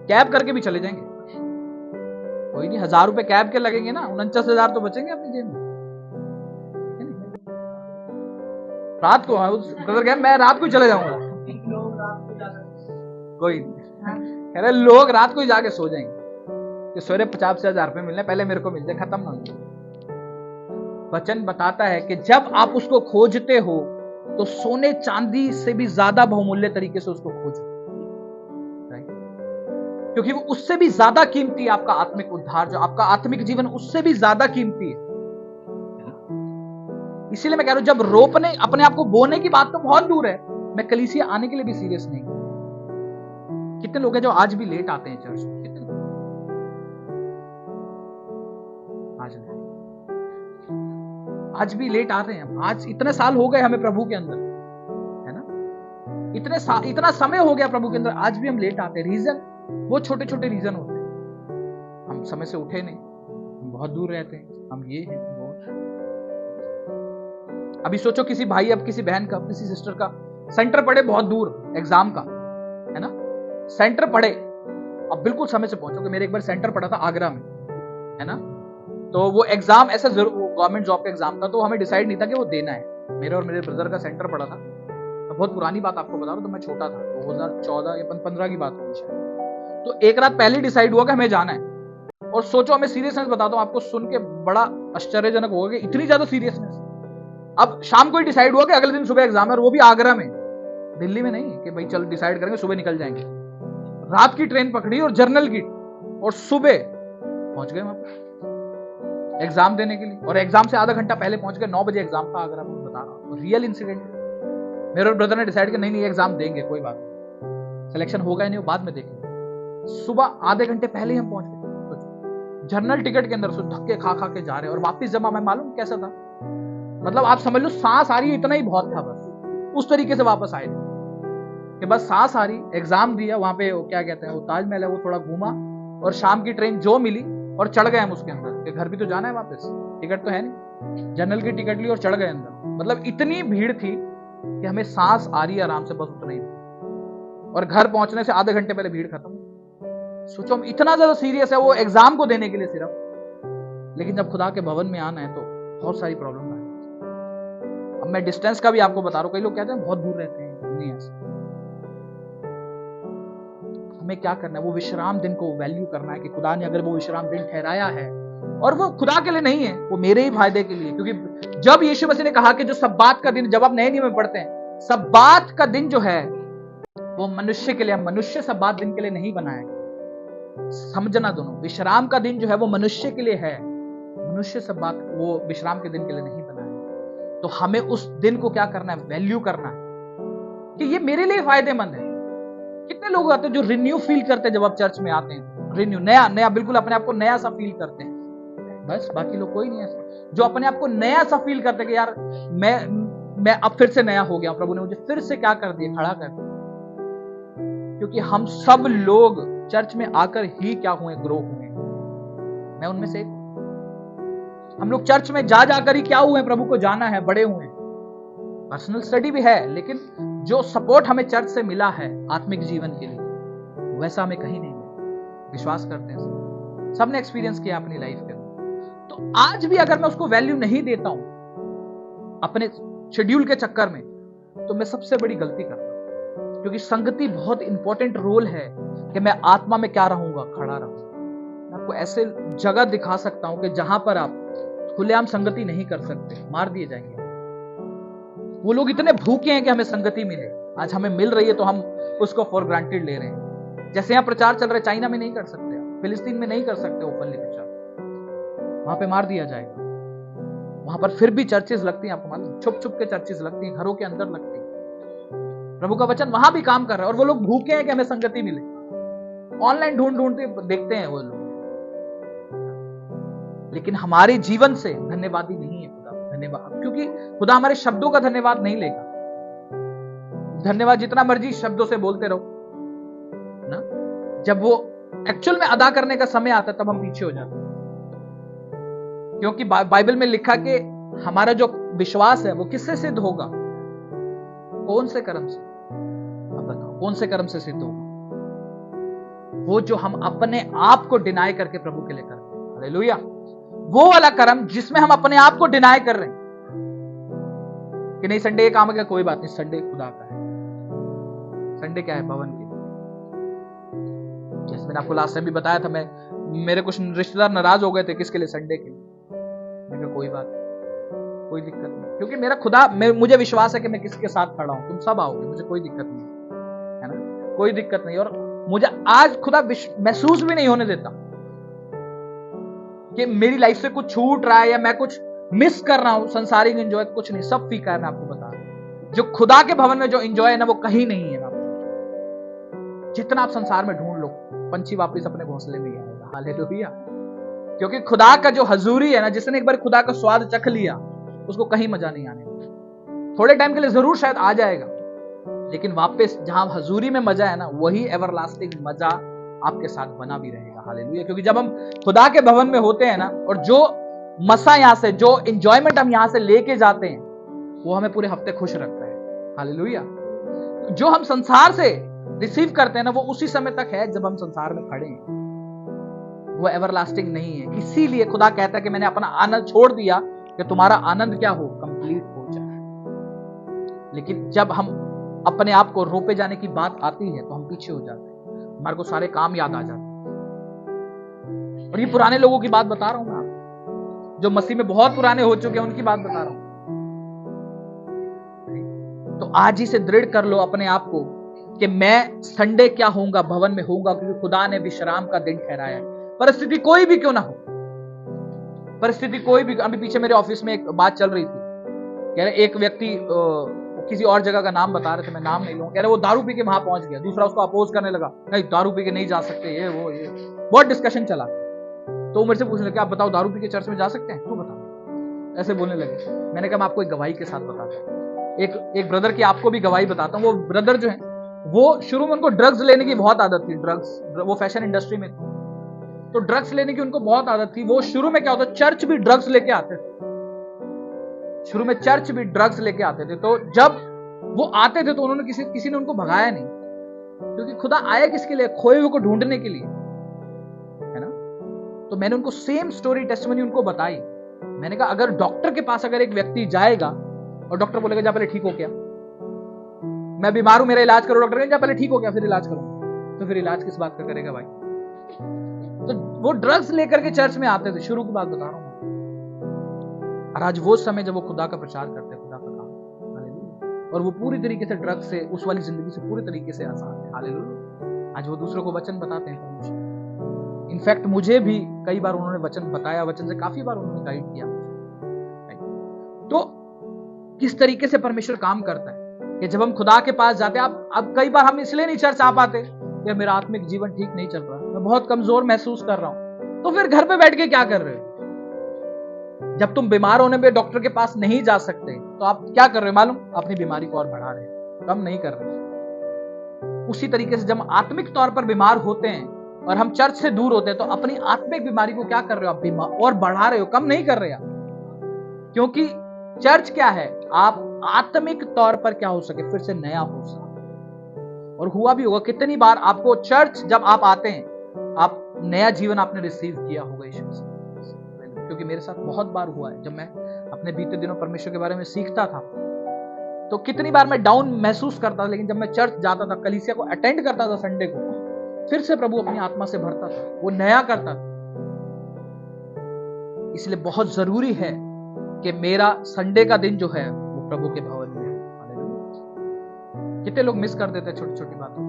कैब करके भी चले जाएंगे, कोई नहीं, 1000 रुपए कैब के लगेंगे ना, 49,000 तो बचेंगे अपनी जेब में। रात को ब्रदर कह मैं रात को ही चले जाऊंगा, कोई कह रहे लोग रात को ही जाके सो जाएंगे कि सवेरे 50,000 रुपए मिलने, पहले मेरे को मिल जाए, खत्म ना हो जाए। वचन बताता है कि जब आप उसको खोजते हो तो सोने चांदी से भी ज्यादा बहुमूल्य तरीके से उसको खोजो, क्योंकि वो उससे भी ज्यादा कीमती है। आपका आत्मिक उद्धार, जो आपका आत्मिक जीवन, उससे भी ज्यादा कीमती है। इसीलिए मैं कह रहा हूं, जब रोपने, अपने आप को बोने की बात तो बहुत दूर है, मैं कलीसिया आने के लिए भी सीरियस नहीं। कितने लोग हैं जो आज भी लेट आते हैं चर्च में? कितने आज भी लेट आ रहे हैं। आज इतने साल हो गए हमें प्रभु के अंदर, है ना, इतना समय हो गया प्रभु के अंदर, आज भी हम लेट आते हैं। रीजन वो छोटे छोटे रीजन होते हैं, हम समय से उठे नहीं, हम बहुत दूर रहते हैं, हम ये हैं वो। अभी सोचो किसी भाई, अब किसी बहन का, किसी सिस्टर का सेंटर पड़े बहुत दूर एग्जाम का, है ना, सेंटर पड़े, अब बिल्कुल समय से पहुंचोगे। मेरे एक बार सेंटर पड़ा था आगरा में, है ना, तो वो एग्जाम ऐसा गवर्नमेंट जॉब का एग्जाम था, तो हमें डिसाइड नहीं था कि वो देना है। मेरे और मेरे ब्रदर का सेंटर पड़ा था, बहुत पुरानी बात आपको बता रहा हूं, तो मैं छोटा था, 2014 या 15 की बात होगी शायद। तो एक रात पहले डिसाइड हुआ कि हमें जाना है। और सोचो, हमें सीरियसनेस बताता हूं आपको, सुन के बड़ा आश्चर्यजनक होगा कि इतनी ज्यादा सीरियसनेस। अब शाम को ही डिसाइड हुआ कि अगले दिन सुबह एग्जाम है, और वो भी आगरा में, दिल्ली में नहीं कि भाई चल डिसाइड करेंगे सुबह निकल जाएंगे। रात की ट्रेन पकड़ी और जर्नल की, और सुबह पहुंच गए वहां पर एग्जाम देने के लिए। और एग्जाम से आधा घंटा पहले पहुंच गए, 9 बजे एग्जाम था आगरा में, बता रहा हूं, रियल इंसिडेंट। मेरे और ब्रदर ने डिसाइड किया नहीं एग्जाम देंगे, कोई बात नहीं, सिलेक्शन होगा नहीं, बाद में देखेंगे। सुबह आधे घंटे पहले ही हम पहुंच गए, जर्नल टिकट के अंदर धक्के खा खा के जा रहे हैं, और वापस जमा, मैं मालूम कैसा था, मतलब आप समझ लो सांस आ रही है, इतना ही बहुत था बस। उस तरीके से वापस आए कि बस सांस आ रही, एग्जाम दिया वहां पे, क्या कहते हैं वो ताजमहल है, वो थोड़ा घूमा, और शाम की ट्रेन जो मिली और चढ़ गए हम उसके अंदर, कि घर भी तो जाना है वापस, टिकट तो है नहीं, जनरल की टिकट ली और चढ़ गए अंदर। मतलब इतनी भीड़ थी कि हमें सांस आ रही है आराम से, बस उतना ही, और घर पहुंचने से आधे घंटे पहले भीड़ खत्म। सोचो, हम इतना ज्यादा सीरियस है वो एग्जाम को देने के लिए सिर्फ, लेकिन जब खुदा के भवन में आना है तो बहुत सारी प्रॉब्लम है। अब मैं डिस्टेंस का भी आपको बता रहा हूं, कई लोग कहते हैं बहुत दूर रहते हैं, नहीं ऐसा। हमें क्या करना है, वो विश्राम दिन को वैल्यू करना है कि खुदा ने अगर वो विश्राम दिन ठहराया है, और वो खुदा के लिए नहीं है, वो मेरे ही फायदे के लिए। क्योंकि जब यीशु मसीह ने कहा कि जो सब्बात का दिन, जब आप नए नियम में पढ़ते हैं, सब्बात का दिन जो है वो मनुष्य के लिए, मनुष्य सब्बात दिन के लिए नहीं बनाया गया। समझना दोनों, विश्राम का दिन जो है वो मनुष्य के लिए है, मनुष्य सब्बात वो विश्राम के दिन के लिए नहीं बनाया। तो हमें उस दिन को क्या करना है, वैल्यू करना है कि ये मेरे लिए फायदेमंद है। कितने लोग आते हैं जो रिन्यू फील करते हैं जब आप चर्च में आते हैं, रिन्यू, नया नया, बिल्कुल अपने आप को नया सा फील करते हैं। बस, बाकी लोग कोई नहीं ऐसे जो अपने आप को नया सा फील करते कि यार मैं अब फिर से नया हो गया, प्रभु ने मुझे फिर से क्या कर दिया, खड़ा कर दिया। क्योंकि हम सब लोग चर्च में आकर ही क्या हुए, ग्रो हुए। मैं उनमें से, हम लोग चर्च में जा जाकर ही क्या हुए, प्रभु को जाना है, बड़े हुए। पर्सनल स्टडी भी है, लेकिन जो सपोर्ट हमें चर्च से मिला है आत्मिक जीवन के लिए, वैसा हमें कहीं नहीं मिला। विश्वास करते हैं सबने एक्सपीरियंस किया अपनी लाइफ के। तो आज भी अगर मैं उसको वैल्यू नहीं देता हूं अपने शेड्यूल के चक्कर में, तो मैं सबसे बड़ी गलती करता हूं। क्योंकि संगति बहुत इंपॉर्टेंट रोल है कि मैं आत्मा में क्या रहूंगा, खड़ा रहूंगा। मैं आपको ऐसे जगह दिखा सकता हूं कि जहां पर आप खुलेआम संगति नहीं कर सकते, मार दिए जाएंगे। वो लोग इतने भूखे हैं कि हमें संगति मिले, आज हमें मिल रही है तो हम उसको फॉर ग्रांटेड ले रहे हैं। जैसे यहां प्रचार चल रहा है, चाइना में नहीं कर सकते, फिलिस्तीन में नहीं कर सकते ओपनली प्रचार, वहां पे मार दिया जाएगा। वहां पर फिर भी चर्चेस लगती हैं, आपको मालूम, छुप छुप के चर्चेस लगती हैं, घरों के अंदर लगती हैं। प्रभु का वचन वहां भी काम कर रहा है और वो लोग भूखे हैं कि हमें संगति मिले। ऑनलाइन ढूंढ ढूंढ के देखते हैं वो लोग, लेकिन हमारे जीवन से धन्यवादी नहीं है खुदा। धन्यवाद, क्योंकि खुदा हमारे शब्दों का धन्यवाद नहीं लेगा। धन्यवाद जितना मर्जी शब्दों से बोलते रहो ना, जब वो एक्चुअल में अदा करने का समय आता है तब हम पीछे हो जाते हैं। क्योंकि बाइबल में लिखा कि हमारा जो विश्वास है वो किससे सिद्ध होगा, कौन से कर्म से? अब बताओ, कौन से कर्म से सिद्ध होगा? वो जो हम अपने आप को डिनाई करके प्रभु के लिए करते हैं। हालेलुया। वो वाला कर्म जिसमें हम अपने आप को डिनाई कर रहे हैं कि नहीं, संडे ये काम है, कोई बात नहीं, संडे खुदा का है। संडे क्या है? भवन के। जैसे मैंने आपको लास्ट टाइम भी बताया था, मेरे कुछ रिश्तेदार नाराज हो गए थे, किसके लिए? संडे के लिए। मैंने कहा कोई बात नहीं, कोई दिक्कत नहीं, क्योंकि मेरा खुदा, मुझे विश्वास है कि मैं किसके साथ खड़ा हूं, तुम सब आओगे, मुझे कोई दिक्कत नहीं है ना, कोई दिक्कत नहीं। और मुझे आज खुदा महसूस भी नहीं होने देता कि मेरी लाइफ से कुछ छूट रहा है या मैं कुछ मिस कर रहा हूं, संसारिक एंजॉय, कुछ नहीं, सब फीका है। मैं आपको बता रहा हूं, जो खुदा के भवन में जो एंजॉय है ना, वो कहीं नहीं है। जितना आप संसार में ढूंढ लो, पंछी वापस अपने घोंसले में ही आएगा। हालेलुया। क्योंकि खुदा का जो हजूरी है ना, जिसने एक बार खुदा का स्वाद चख लिया, उसको कहीं मजा नहीं आने वाला। थोड़े टाइम के लिए जरूर शायद आ जाएगा, लेकिन वापस जहां हजूरी में मजा है ना, वही एवरलास्टिंग मजा आपके साथ बना भी रहेगा। हालेलुया। क्योंकि जब हम खुदा के भवन में होते हैं ना, और जो मसा यहां से, जो एंजॉयमेंट हम यहां से लेके जाते हैं, वो हमें पूरे हफ्ते खुश रखता है। हालेलुया। जो हम संसार से रिसीव करते हैं ना, वो उसी समय तक है जब हम संसार में खड़े हैं, वो एवरलास्टिंग नहीं है। इसीलिए खुदा कहता है कि मैंने अपना आनंद छोड़ दिया कि तुम्हारा आनंद क्या हो, कंप्लीट हो जाए। लेकिन जब हम अपने आप को रोपे जाने की बात आती है तो हम पीछे हो जाते हैं, हमारे को सारे काम याद आ जाते हैं। और ये पुराने लोगों की बात बता रहा हूं मैं, जो मसीह में बहुत पुराने हो चुके हैं, उनकी बात बता रहा हूं। तो आज ही से दृढ़ कर लो अपने आप को कि मैं संडे क्या होऊंगा, भवन में होऊंगा, क्योंकि खुदा ने विश्राम का दिन ठहराया है। परिस्थिति कोई भी क्यों ना हो, परिस्थिति कोई भी। अभी पीछे मेरे ऑफिस में एक बात चल रही थी, कह रहे एक व्यक्ति किसी और जगह का नाम बता रहे थे, मैं नाम नहीं लूंगा, कह रहे वो दारू पी के वहां पहुंच गया, दूसरा उसको अपोज करने लगा, नहीं दारू पी के नहीं जा सकते, ये वो ये बहुत डिस्कशन चला। तो मेरे से पूछने लगे, आप बताओ दारू पी के चर्च में जा सकते हैं, तू बता, ऐसे बोलने लगे। मैंने कहा मैं आपको एक गवाही के साथ बताता हूँ, एक ब्रदर की आपको भी गवाही बताता हूँ। वो ब्रदर जो है, वो शुरू में उनको ड्रग्स लेने की बहुत आदत थी। ड्रग्स, वो फैशन इंडस्ट्री में थे, तो ड्रग्स लेने की उनको बहुत आदत थी। वो शुरू में क्या होता, चर्च भी ड्रग्स लेके आते थे, शुरू में चर्च भी ड्रग्स लेके आते थे। तो जब वो आते थे तो उन्होंने किसी ने उनको भगाया नहीं, क्योंकि खुदा आया किसके लिए? खोए हुए को ढूंढने के लिए, है ना। तो मैंने उनको सेम स्टोरी टेस्टिमनी उनको बताई। मैंने कहा अगर डॉक्टर के पास अगर एक व्यक्ति जाएगा और डॉक्टर बोलेगा जा पहले ठीक हो क्या, मैं बीमार हूं मेरा इलाज करो, डॉक्टर कहेगा जा पहले ठीक हो क्या फिर इलाज करो, तो फिर इलाज किस बात का करेगा भाई? तो वो ड्रग्स लेकर के चर्च में आते थे, शुरू की बात बता रहा हूं। और आज वो समय जब वो खुदा का प्रचार करते हैं, खुदा का काम, हालेलुया, और वो पूरी तरीके से ड्रग्स से, उस वाली जिंदगी से पूरी तरीके से आजाद है। हालेलुया। आज वो दूसरों को वचन बताते हैं। इनफैक्ट मुझे भी कई बार उन्होंने वचन बताया, वचन से काफी बार उन्होंने गाइड किया। तो किस तरीके से परमेश्वर काम करता है कि जब हम खुदा के पास जाते हैं, अब कई बार हम इसलिए नहीं चर्च आ पाते कि मेरा आत्मिक जीवन ठीक नहीं चल रहा, मैं बहुत कमजोर महसूस कर रहा हूं। तो फिर घर पे बैठ के क्या कर रहे हो? जब तुम बीमार होने पे डॉक्टर के पास नहीं जा सकते तो आप क्या कर रहे हो मालूम? अपनी बीमारी को और बढ़ा रहे हो, कम नहीं कर रहे। उसी तरीके से जब आत्मिक तौर पर बीमार होते हैं और हम चर्च से दूर होते हैं तो अपनी आत्मिक बीमारी को क्या कर रहे हो आप? बीमार और बढ़ा रहे हो, कम नहीं कर रहे आप। क्योंकि चर्च क्या है? आप आत्मिक तौर पर क्या हो सके, फिर से नया हो सके। और हुआ भी होगा, कितनी बार आपको चर्च जब आप आते हैं, आप नया जीवन आपने रिसीव किया होगा यीशु से। क्योंकि मेरे साथ बहुत बार हुआ है, जब मैं अपने बीते दिनों परमेश्वर के बारे में सीखता था तो कितनी बार मैं डाउन महसूस करता था, लेकिन जब मैं चर्च जाता था, कलीसिया को अटेंड करता था संडे को, फिर से प्रभु अपनी आत्मा से भरता था, वो नया करता था। इसलिए बहुत जरूरी है कि मेरा संडे का दिन जो है वो प्रभु के भवन में है। कितने लोग मिस कर देते हैं छोटी छोटी बातों,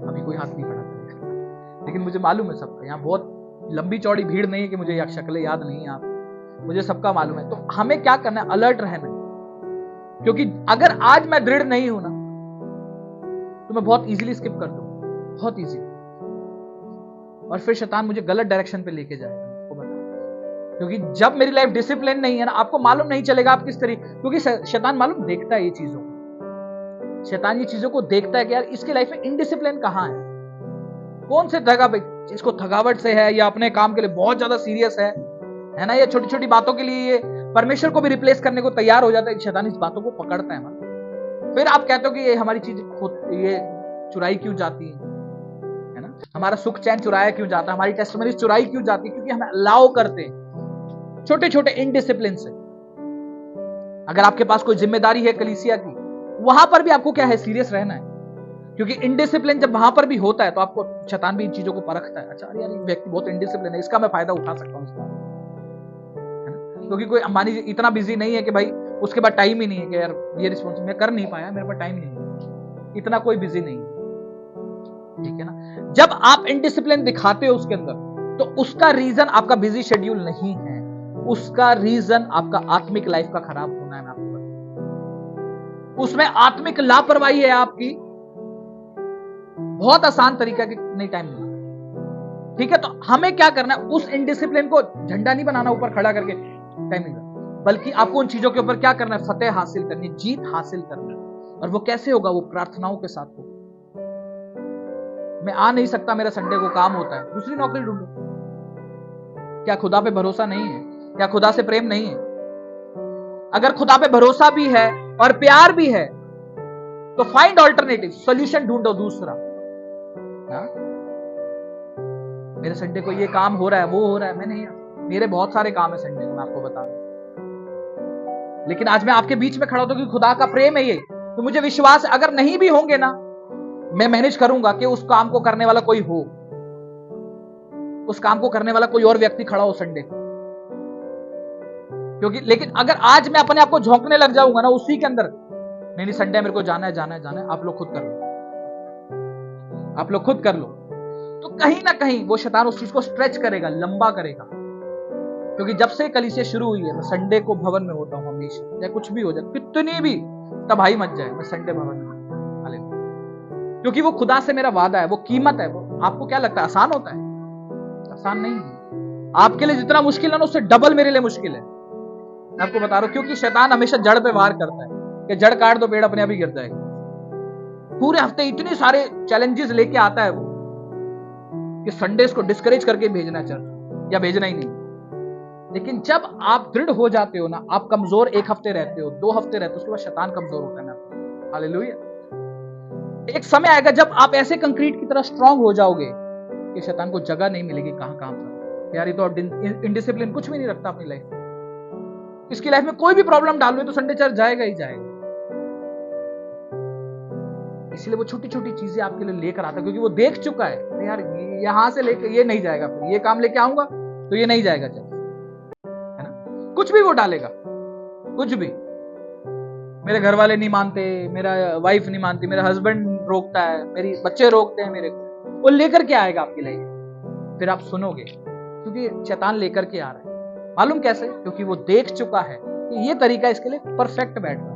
अभी कोई हाथ नहीं बढ़ाता, लेकिन मुझे मालूम है सबका, यहाँ बहुत लंबी चौड़ी भीड़ नहीं है कि मुझे शक्लें याद नहीं है, आप मुझे सबका मालूम है। तो हमें क्या करना है? अलर्ट रहना है। क्योंकि अगर आज मैं दृढ़ नहीं हूं ना तो मैं बहुत इजीली स्किप कर दूं, बहुत इजी, और फिर शैतान मुझे गलत डायरेक्शन पे लेके जाएगा, आपको बता। क्योंकि जब मेरी लाइफ डिसिप्लिन नहीं है ना, आपको मालूम नहीं चलेगा आप किस तरीके, क्योंकि शैतान मालूम देखता है ये चीजों को, शैतान ये चीजों को देखता है कि यार इसकी लाइफ में इनडिसिप्लिन कहां है, कौन से जगह पे इसको थकावट से है, या अपने काम के लिए बहुत ज्यादा सीरियस है ना, ये छोटी छोटी बातों के लिए ये परमेश्वर को भी रिप्लेस करने को तैयार हो जाता है। शैतान इस बातों को पकड़ता है ना, फिर आप कहते हो कि ये हमारी चीज ये चुराई क्यों जाती है ना, हमारा सुख चैन चुराया क्यों जाता है, हमारी टेस्टमनी चुराई क्यों जाती है, क्योंकि हमें अलाउ करते हैं छोटे छोटे इनडिसिप्लिन से। अगर आपके पास कोई जिम्मेदारी है कलीसिया की, वहां पर भी आपको क्या है, सीरियस रहना है। क्योंकि इनडिसिप्लिन जब वहां पर भी होता है तो आपको शैतान भी इन चीजों को परखता है। अच्छा यार, ये व्यक्ति बहुत इनडिसिप्लिन है, इसका मैं फायदा उठा सकता हूं इसका, क्योंकि कोई अंबानी इतना बिजी नहीं है कि भाई उसके बाद टाइम ही नहीं है कि यार ये रिस्पॉन्स मैं कर नहीं पाया, मेरे पास टाइम नहीं है, इतना कोई बिजी नहीं है, ठीक है ना। जब आप इनडिसिप्लिन दिखाते हो उसके अंदर, तो उसका रीजन आपका बिजी शेड्यूल नहीं है, उसका रीजन आपका आत्मिक लाइफ का खराब होना है। मैं आपको बताऊं, उसमें आत्मिक लापरवाही है आपकी। बहुत आसान तरीका कि नहीं टाइम मिला, ठीक है। तो हमें क्या करना है, उस इनडिसिप्लिन को झंडा नहीं बनाना ऊपर खड़ा करके टाइम नहीं, बल्कि आपको उन चीजों के ऊपर क्या करना है, फतेह हासिल करनी, जीत हासिल करना है। और वो कैसे होगा? वो प्रार्थनाओं के साथ होगा। मैं आ नहीं सकता, मेरा संडे को काम होता है, दूसरी नौकरी ढूंढो। क्या खुदा पे भरोसा नहीं है? क्या खुदा से प्रेम नहीं है? अगर खुदा पे भरोसा भी है और प्यार भी है तो फाइंड ऑल्टरनेटिव, सोल्यूशन ढूंढो दूसरा। मेरे संडे को ये काम हो रहा है, वो हो रहा है, मैं नहीं, मेरे बहुत सारे काम है संडे को, मैं आपको बता दूं। लेकिन आज मैं आपके बीच में खड़ा होता हूं कि खुदा का प्रेम है ये, तो मुझे विश्वास है अगर नहीं भी होंगे ना, मैं मैनेज करूंगा कि उस काम को करने वाला कोई हो, उस काम को करने वाला कोई और व्यक्ति खड़ा हो संडे को। क्योंकि लेकिन अगर आज मैं अपने आप को झोंकने लग जाऊंगा ना उसी के अंदर, नहीं संडे मेरे को जाना है, जाना है, जाना है, आप लोग खुद कर लो, आप लोग खुद कर लो, तो कहीं ना कहीं वो शैतान उस चीज को स्ट्रेच करेगा, लंबा करेगा। क्योंकि जब से कलीसिया शुरू हुई है, मैं संडे को भवन में होता हूं हमेशा, चाहे कुछ भी हो जाए, कितनी भी तबाही मच जाए, मैं संडे भवन में, क्योंकि वो खुदा से मेरा वादा है, वो कीमत है। वो आपको क्या लगता है आसान होता है? आसान नहीं है। आपके लिए जितना मुश्किल है ना, उससे डबल मेरे लिए मुश्किल है, मैं आपको बता रहा हूं। क्योंकि शैतान हमेशा जड़ पे वार करता है कि जड़ काट दो, पेड़ अपने आप ही गिर जाएगा। पूरे हफ्ते इतने सारे चैलेंजेस लेके आता है वो कि संडे को डिस्करेज करके भेजना चर्च, या भेजना ही नहीं। लेकिन जब आप दृढ़ हो जाते हो ना, आप कमजोर एक हफ्ते रहते हो, 2 हफ्ते रहते हो, उसके बाद शैतान कमजोर होता है ना। हालेलुया। एक समय आएगा जब आप ऐसे कंक्रीट की तरह स्ट्रांग हो जाओगे कि शैतान को जगह नहीं मिलेगी कहां पर। यार ये तो इनडिसिप्लिन कुछ भी नहीं रखता अपनी लाइफ में। इसकी लाइफ में कोई भी प्रॉब्लम डालो तो संडे चर्च जाएगा ही जाएगा। इसलिए वो छोटी छोटी चीजें आपके लिए लेकर आता है, क्योंकि वो देख चुका है यार यहां से लेकर ये नहीं जाएगा, फिर ये काम लेके आऊंगा तो ये नहीं जाएगा चर्च, है ना। कुछ भी वो डालेगा, कुछ भी। मेरे घर वाले नहीं मानते, मेरा वाइफ नहीं मानती, मेरा हस्बैंड रोकता है, मेरी बच्चे रोकते हैं मेरे को, वो लेकर के आएगा आपकी लाइफ। फिर आप सुनोगे, क्योंकि शैतान लेकर के आ रहा है। मालूम कैसे? क्योंकि वो देख चुका है कि ये तरीका इसके लिए परफेक्ट बैठ रहा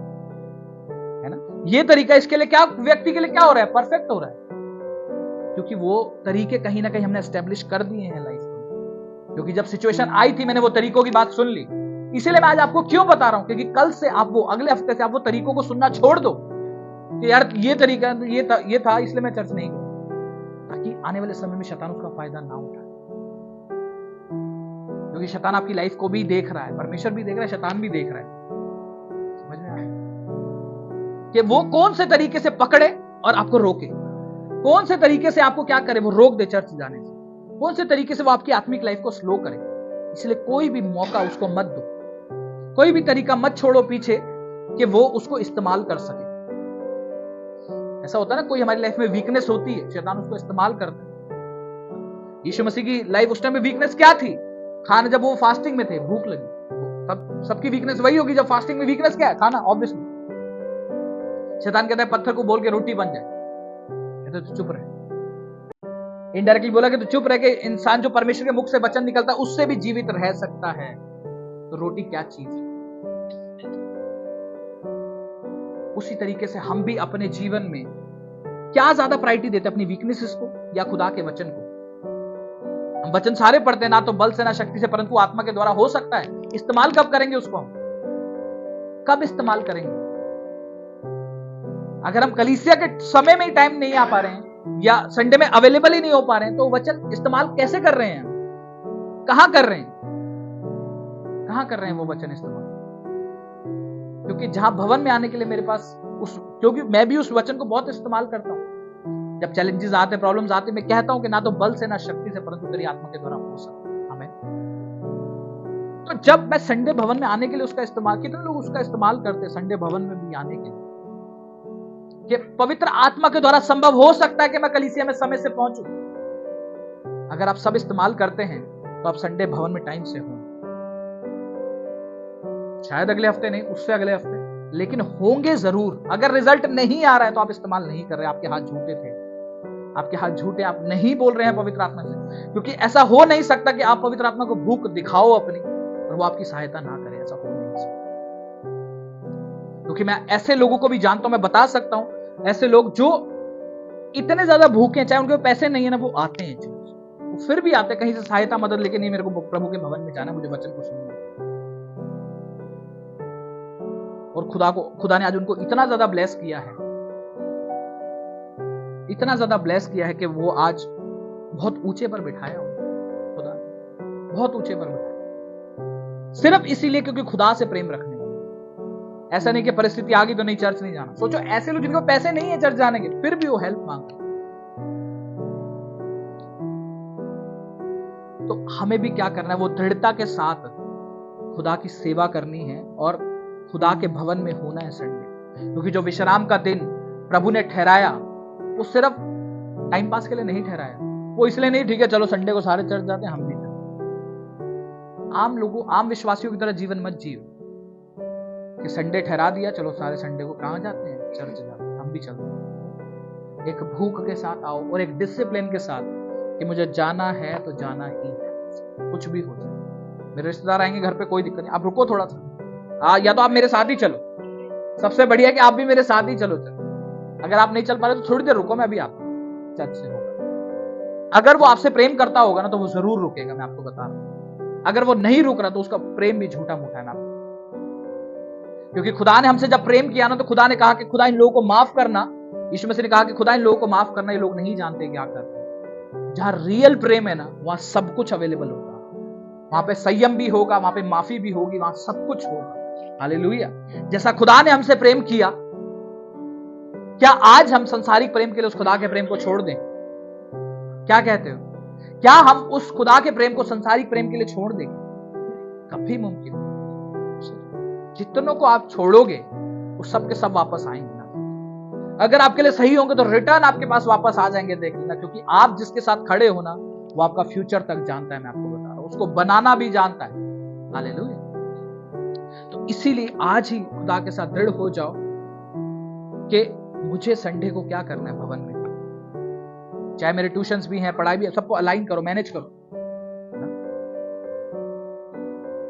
है ना, ये तरीका इसके लिए क्या, व्यक्ति के लिए क्या हो रहा है, परफेक्ट हो रहा है, क्योंकि वो तरीके कहीं ना कहीं हमने एस्टेब्लिश कर दिए हैं लाइफ में। क्योंकि जब सिचुएशन आई थी मैंने वो तरीकों की बात सुन ली, इसीलिए मैं आज आपको क्यों बता रहा हूं, क्योंकि कल से आप वो, अगले हफ्ते से आप वो तरीकों को सुनना छोड़ दो कि यार ये तरीका ये था इसलिए मैं चर्च नहीं गया, ताकि आने वाले समय में शैतान उसका फायदा ना उठाए। क्योंकि शैतान आपकी लाइफ को भी देख रहा है, परमेश्वर भी देख रहा है, शैतान भी देख रहा है। समझ में आया कि वो कौन से तरीके से पकड़े और आपको रोके, कौन से तरीके से आपको क्या करे, वो रोक दे चर्च जाने से, कौन से तरीके से वो आपकी आत्मिक लाइफ को स्लो करे। इसलिए कोई भी मौका उसको मत दो, कोई भी तरीका मत छोड़ो पीछे कि वो उसको इस्तेमाल कर सके। ऐसा होता है ना, कोई हमारी लाइफ में वीकनेस होती है, शैतान उसको इस्तेमाल करता है। यीशु मसीह की लाइफ उस टाइम में वीकनेस क्या थी? खाना, जब वो फास्टिंग में थे, भूख लगी, तब सबकी वीकनेस वही होगी। जब फास्टिंग में वीकनेस क्या है? खाना, ऑब्वियसली। शैतान कहता है पत्थर को बोल के रोटी बन जाए, कहते तो चुप रहे। इनडायरेक्टली बोला कि तो चुप रह के इंसान जो परमेश्वर के मुख से वचन निकलता है उससे भी जीवित रह सकता है। तो रोटी क्या चीज है? उसी तरीके से हम भी अपने जीवन में क्या ज्यादा प्रायोरिटी देते हैं, अपनी वीकनेसेस को या खुदा के वचन को? हम वचन सारे पढ़ते हैं, ना तो बल से ना शक्ति से, परंतु आत्मा के द्वारा हो सकता है। इस्तेमाल कब करेंगे उसको? हम कब इस्तेमाल करेंगे? अगर हम कलीसिया के समय में ही टाइम नहीं आ पा रहे हैं या संडे में अवेलेबल ही नहीं हो पा रहे हैं, तो वचन इस्तेमाल कैसे कर रहे हैं? कहां कर रहे हैं? कहां कर रहे हैं वो वचन इस्तेमाल? क्योंकि जहां भवन में आने के लिए मेरे पास क्योंकि मैं भी उस वचन को बहुत इस्तेमाल करता हूं। जब चैलेंजेस आते, प्रॉब्लम्स आते, मैं कहता हूं कि ना तो बल से ना शक्ति से, परंतु तेरी आत्मा के द्वारा हो सकता है। आमीन। तो जब मैं संडे भवन में आने के लिए उसका इस्तेमाल, कितने लोग उसका इस्तेमाल करते हैं संडे भवन में भी आने के लिए, कि पवित्र आत्मा के द्वारा संभव हो सकता है कि मैं कलीसिया में समय से पहुंचूं। अगर आप सब इस्तेमाल करते हैं तो आप संडे भवन में टाइम से हो, शायद अगले हफ्ते नहीं, उससे अगले हफ्ते, लेकिन होंगे जरूर। अगर रिजल्ट नहीं आ रहा है तो आप इस्तेमाल नहीं कर रहे, आपके हाथ झूठे थे, आपके हाथ झूठे, आप नहीं बोल रहे हैं पवित्र आत्मा से। क्योंकि ऐसा हो नहीं सकता कि आप पवित्र आत्मा को भूख दिखाओ अपनी और वो आपकी सहायता ना करे, ऐसा हो नहीं सकता। क्योंकि मैं ऐसे लोगों को भी जानता हूं, मैं बता सकता हूं, ऐसे लोग जो इतने ज्यादा भूखे हैं, चाहे उनके पैसे नहीं है ना, वो आते हैं, वो फिर भी आते हैं कहीं से सहायता मदद लेके, नहीं मेरे को प्रभु के भवन में जाना, मुझे वचन को सुनना। और खुदा ने आज उनको इतना ज्यादा ब्लेस किया है, इतना ज्यादा ब्लेस किया है कि वो आज बहुत ऊंचे पर बिठाया खुदा, बहुत ऊंचे पर बिठाया, सिर्फ इसीलिए क्योंकि खुदा से प्रेम रखने। ऐसा नहीं कि परिस्थिति आ गई तो नहीं, चर्च नहीं जाना। सोचो ऐसे लोग जिनको पैसे नहीं है चर्च जाने के, फिर भी वो हेल्प मांगते। तो हमें भी क्या करना है? वो दृढ़ता के साथ खुदा की सेवा करनी है और खुदा के भवन में होना है संडे। क्योंकि जो विश्राम का दिन प्रभु ने ठहराया, वो सिर्फ टाइम पास के लिए नहीं ठहराया। वो इसलिए नहीं, ठीक है चलो संडे को सारे चर्च जाते हैं, हम भी चलते। आम लोगों, आम विश्वासियों की तरह जीवन मत जियो कि संडे ठहरा दिया, चलो सारे संडे को कहां जाते हैं? चर्च जाते हैं, हम भी चलते हैं। एक भूख के साथ आओ और एक डिसिप्लिन के साथ कि मुझे जाना है तो जाना ही है, कुछ भी हो जाए। मेरे रिश्तेदार आएंगे घर पे, कोई दिक्कत नहीं, आप रुको थोड़ा सा, या तो आप मेरे साथ ही चलो। सबसे बढ़िया है कि आप भी मेरे साथ ही चलो। अगर आप नहीं चल पा रहे तो थोड़ी देर रुको, मैं भी आपको चर्च से होगा। अगर वो आपसे प्रेम करता होगा ना तो वो जरूर रुकेगा, मैं आपको बता रहा हूं। अगर वो नहीं रुक रहा तो उसका प्रेम भी झूठा मूठा है। क्योंकि खुदा ने हमसे जब प्रेम किया ना, तो खुदा ने कहा कि खुदा इन लोगों को माफ करना। यीशु मसीह ने कहा कि खुदा इन लोगों को माफ करना, ये लोग नहीं जानते क्या कर रहे हैं। जहां रियल प्रेम है ना, वहां सब कुछ अवेलेबल होगा, वहां पे संयम भी होगा, वहां पे माफी भी होगी, वहां सब कुछ होगा। हालेलुया। जैसा खुदा ने हमसे प्रेम किया, क्या आज हम संसारिक प्रेम के लिए उस खुदा के प्रेम को छोड़ दें? क्या कहते हो? क्या हम उस खुदा के प्रेम को संसारिक प्रेम के लिए छोड़ देंगे? कभी मुमकिन नहीं। जितनों को आप छोड़ोगे वो सब के सब वापस आएंगे ना। अगर आपके लिए सही होंगे तो रिटर्न आपके पास वापस आ जाएंगे, देख लेना। क्योंकि आप जिसके साथ खड़े हो ना, वो आपका फ्यूचर तक जानता है, मैं आपको बता रहा हूं, उसको बनाना भी जानता है। हालेलुया। तो इसीलिए आज ही खुदा के साथ दृढ़ हो जाओ कि मुझे संडे को क्या करना है भवन में। चाहे मेरे ट्यूशंस भी हैं, पढ़ाई भी है, सबको अलाइन करो, मैनेज करो।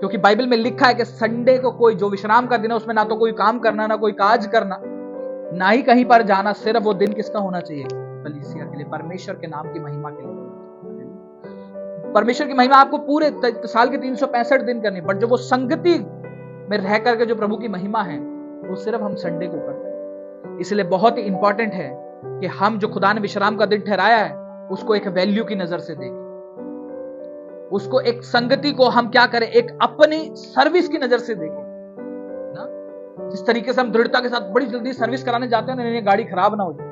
क्योंकि बाइबल में लिखा है कि संडे को कोई जो विश्राम का दिन है उसमें ना तो कोई काम करना, ना कोई काज करना, ना ही कहीं पर जाना। सिर्फ वो दिन किसका होना चाहिए? कलीसिया के लिए, परमेश्वर के नाम की महिमा के लिए। परमेश्वर की महिमा आपको पूरे साल के 365 दिन करनी, बट जो वो संगति में रह करके जो प्रभु की महिमा है वो सिर्फ हम संडे को करते हैं। इसलिए बहुत ही इंपॉर्टेंट है कि हम जो खुदा ने विश्राम का दिन ठहराया है उसको एक वैल्यू की नजर से देखें, उसको एक संगति को हम क्या करें, एक अपनी सर्विस की नजर से देखें ना। जिस तरीके से हम दृढ़ता के साथ बड़ी जल्दी सर्विस कराने जाते हैं ना, गाड़ी खराब ना हो जाए।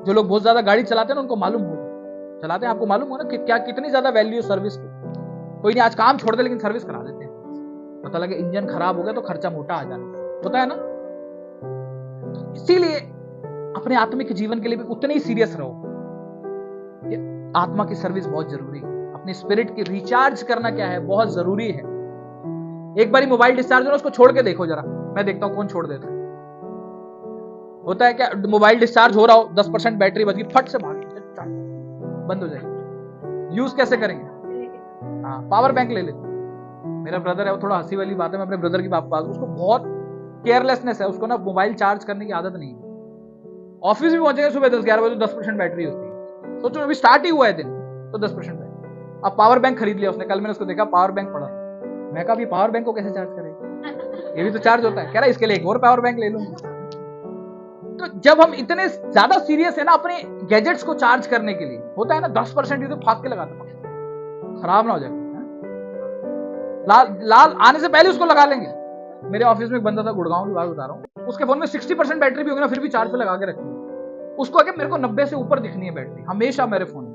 जो लोग बहुत ज्यादा गाड़ी चलाते हैं ना उनको मालूम हो, चलाते हैं, आपको मालूम हो ना कि क्या कितनी ज्यादा वैल्यू सर्विस की। कोई नहीं आज काम छोड़ दे लेकिन सर्विस करा देते हैं, पता लगे इंजन खराब हो गया तो खर्चा मोटा आ जाना, होता है ना। इसीलिए अपने आत्मिक जीवन के लिए भी उतने ही सीरियस रहो। आत्मा की सर्विस बहुत जरूरी है। अपने स्पिरिट की रिचार्ज करना क्या है, बहुत जरूरी है। एक बारी मोबाइल डिस्चार्ज हो ना, उसको छोड़ के देखो जरा, मैं देखता हूं कौन छोड़ देता है। होता है क्या, मोबाइल डिस्चार्ज हो रहा हो, 10% बैटरी बच गई, फट से भाग बंद हो जाएगी। यूज कैसे करेंगे? हाँ, पावर बैंक ले लेते। मेरा ब्रदर है, वो थोड़ा हंसी वाली बात है, मैं अपने ब्रदर की बात, उसको बहुत केयरलेसनेस है, उसको ना मोबाइल चार्ज करने की आदत नहीं है। ऑफिस भी पहुंचेगा सुबह 10-11 बजे, 10% बैटरी होती है। सोचो अभी स्टार्ट ही हुआ है दिन तो 10% बैटरी। अब पावर बैंक खरीद लिया उसने, कल मैंने उसको देखा पावर बैंक पड़ा, मैं कहा पावर बैंक को कैसे चार्ज करेगा, ये भी तो चार्ज होता है। कह रहा इसके लिए एक और पावर बैंक ले लूंगा। तो जब हम इतने ज्यादा सीरियस है ना अपने गैजेट्स को चार्ज करने के लिए, होता है ना 10% ही तो फाक के लगाता, खराब ना हो जाए। लाल आने से पहले उसको लगा लेंगे। मेरे ऑफिस में एक बंदा था, गुड़गांव की बात बता रहा हूँ, उसके फोन में 60% बैटरी भी होगी ना, फिर भी चार्ज पे लगा के रखी है। उसको आगे मेरे को 90 से ऊपर दिखनी है बैटरी हमेशा मेरे फोन में।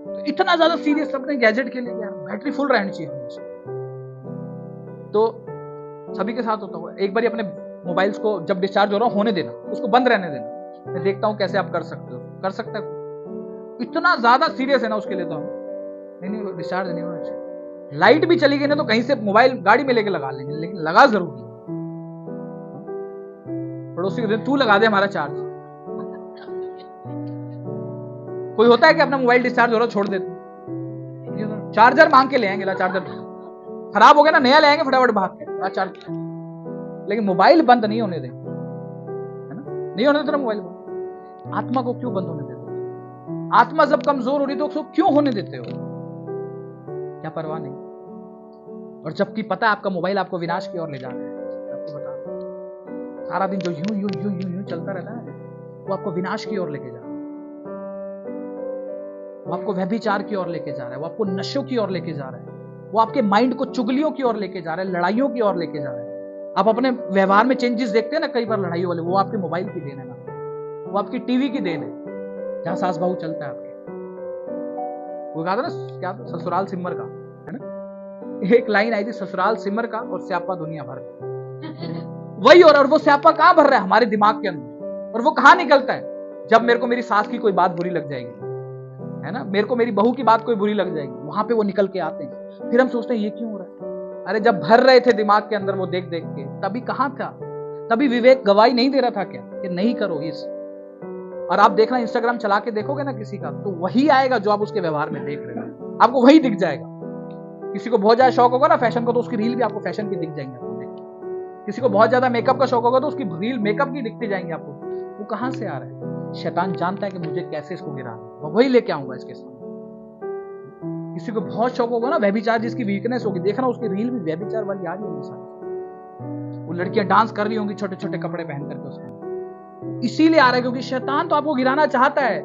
तो इतना ज्यादा सीरियस अपने गैजेट के लिए, बैटरी फुल रहनी चाहिए हमेशा। तो सभी के साथ होता हुआ, एक बार अपने मोबाइल्स को जब डिस्चार्ज हो रहा होने देना, उसको बंद रहने देना। मैं देखता हूं कैसे आप कर सकते हो, कर सकते हो। इतना ज्यादा सीरियस है ना उसके लिए, तो हम नहीं डिस्चार्ज नहीं होना चाहिए। लाइट भी चली गई ना तो कहीं से मोबाइल गाड़ी में लेके लगा लेंगे, लेकिन लगा जरूर। पड़ोसी को तू लगा दे हमारा चार्ज। कोई होता है कि अपना मोबाइल डिस्चार्ज हो रहा छोड़ देते, चार्जर मांग के ले आएंगे, ला चार्जर खराब हो गया ना, नया ले आएंगे फटाफट भाग के चार्ज। लेकिन मोबाइल बंद नहीं होने देंगे, है ना, नहीं होने देते मोबाइल बंद। आत्मा को क्यों बंद होने देते? आत्मा जब कमजोर हो रही तो क्यों होने देते हो? क्या परवाह नहीं? और जबकि पता है आपका मोबाइल आपको विनाश की ओर ले जा रहा है, आपको बता, सारा दिन जो यूं यूं यूं यूं यूं चलता रहता है वो आपको विनाश की ओर लेके जा रहा है, वो आपको व्यभिचार की ओर लेके जा रहा है, वो आपको नशों की ओर लेके जा रहा है, वो आपके माइंड को चुगलियों की ओर लेके जा रहा है, लड़ाइयों की ओर लेके जा रहा है। आप अपने व्यवहार में चेंजेस देखते हैं ना कई बार लड़ाई वाले, वो आपके मोबाइल की देन है ना, वो आपकी टीवी की देन है, जहां सास बहू चलता है आपके। वो कहा था ना, क्या था, ससुराल सिमर का, है ना, एक लाइन आई थी, ससुराल सिमर का और स्यापा दुनिया भर का। वही, और वो स्यापा कहां भर रहा है? हमारे दिमाग के अंदर। और वो कहां निकलता है? जब मेरे को मेरी सास की कोई बात बुरी लग जाएगी, है ना, मेरे को मेरी बहू की बात कोई बुरी लग जाएगी, वहां पे वो निकल के आते हैं। फिर हम सोचते हैं ये क्यों हो रहा है? अरे जब भर रहे थे दिमाग के अंदर वो देख देख के, तभी कहां था? तभी विवेक गवाही नहीं दे रहा था क्या कि नहीं करो इस। और आप देखना, इंस्टाग्राम चला के देखोगे ना किसी का, तो वही आएगा जो आप उसके व्यवहार में देख रहे हो, आपको वही दिख जाएगा। किसी को बहुत ज्यादा शौक होगा ना फैशन को, तो उसकी रील भी आपको फैशन की दिख जाएंगे आपको। किसी को बहुत ज्यादा मेकअप का शौक होगा तो उसकी रील मेकअप की दिखती जाएंगे आपको। वो कहां से आ रहा है? शैतान जानता है कि मुझे कैसे इसको गिराना, मैं वही लेके आऊंगा इसके सामने। किसी को बहुत शौक होगा ना व्यभिचार, जिसकी वीकनेस होगी, देखना उसकी रील भी व्यभिचार वाली आ रही होगी सारी। वो लड़कियां डांस कर रही होंगी छोटे छोटे कपड़े पहन करके उसमें। इसीलिए आ रहा है क्योंकि शैतान तो आपको गिराना चाहता है,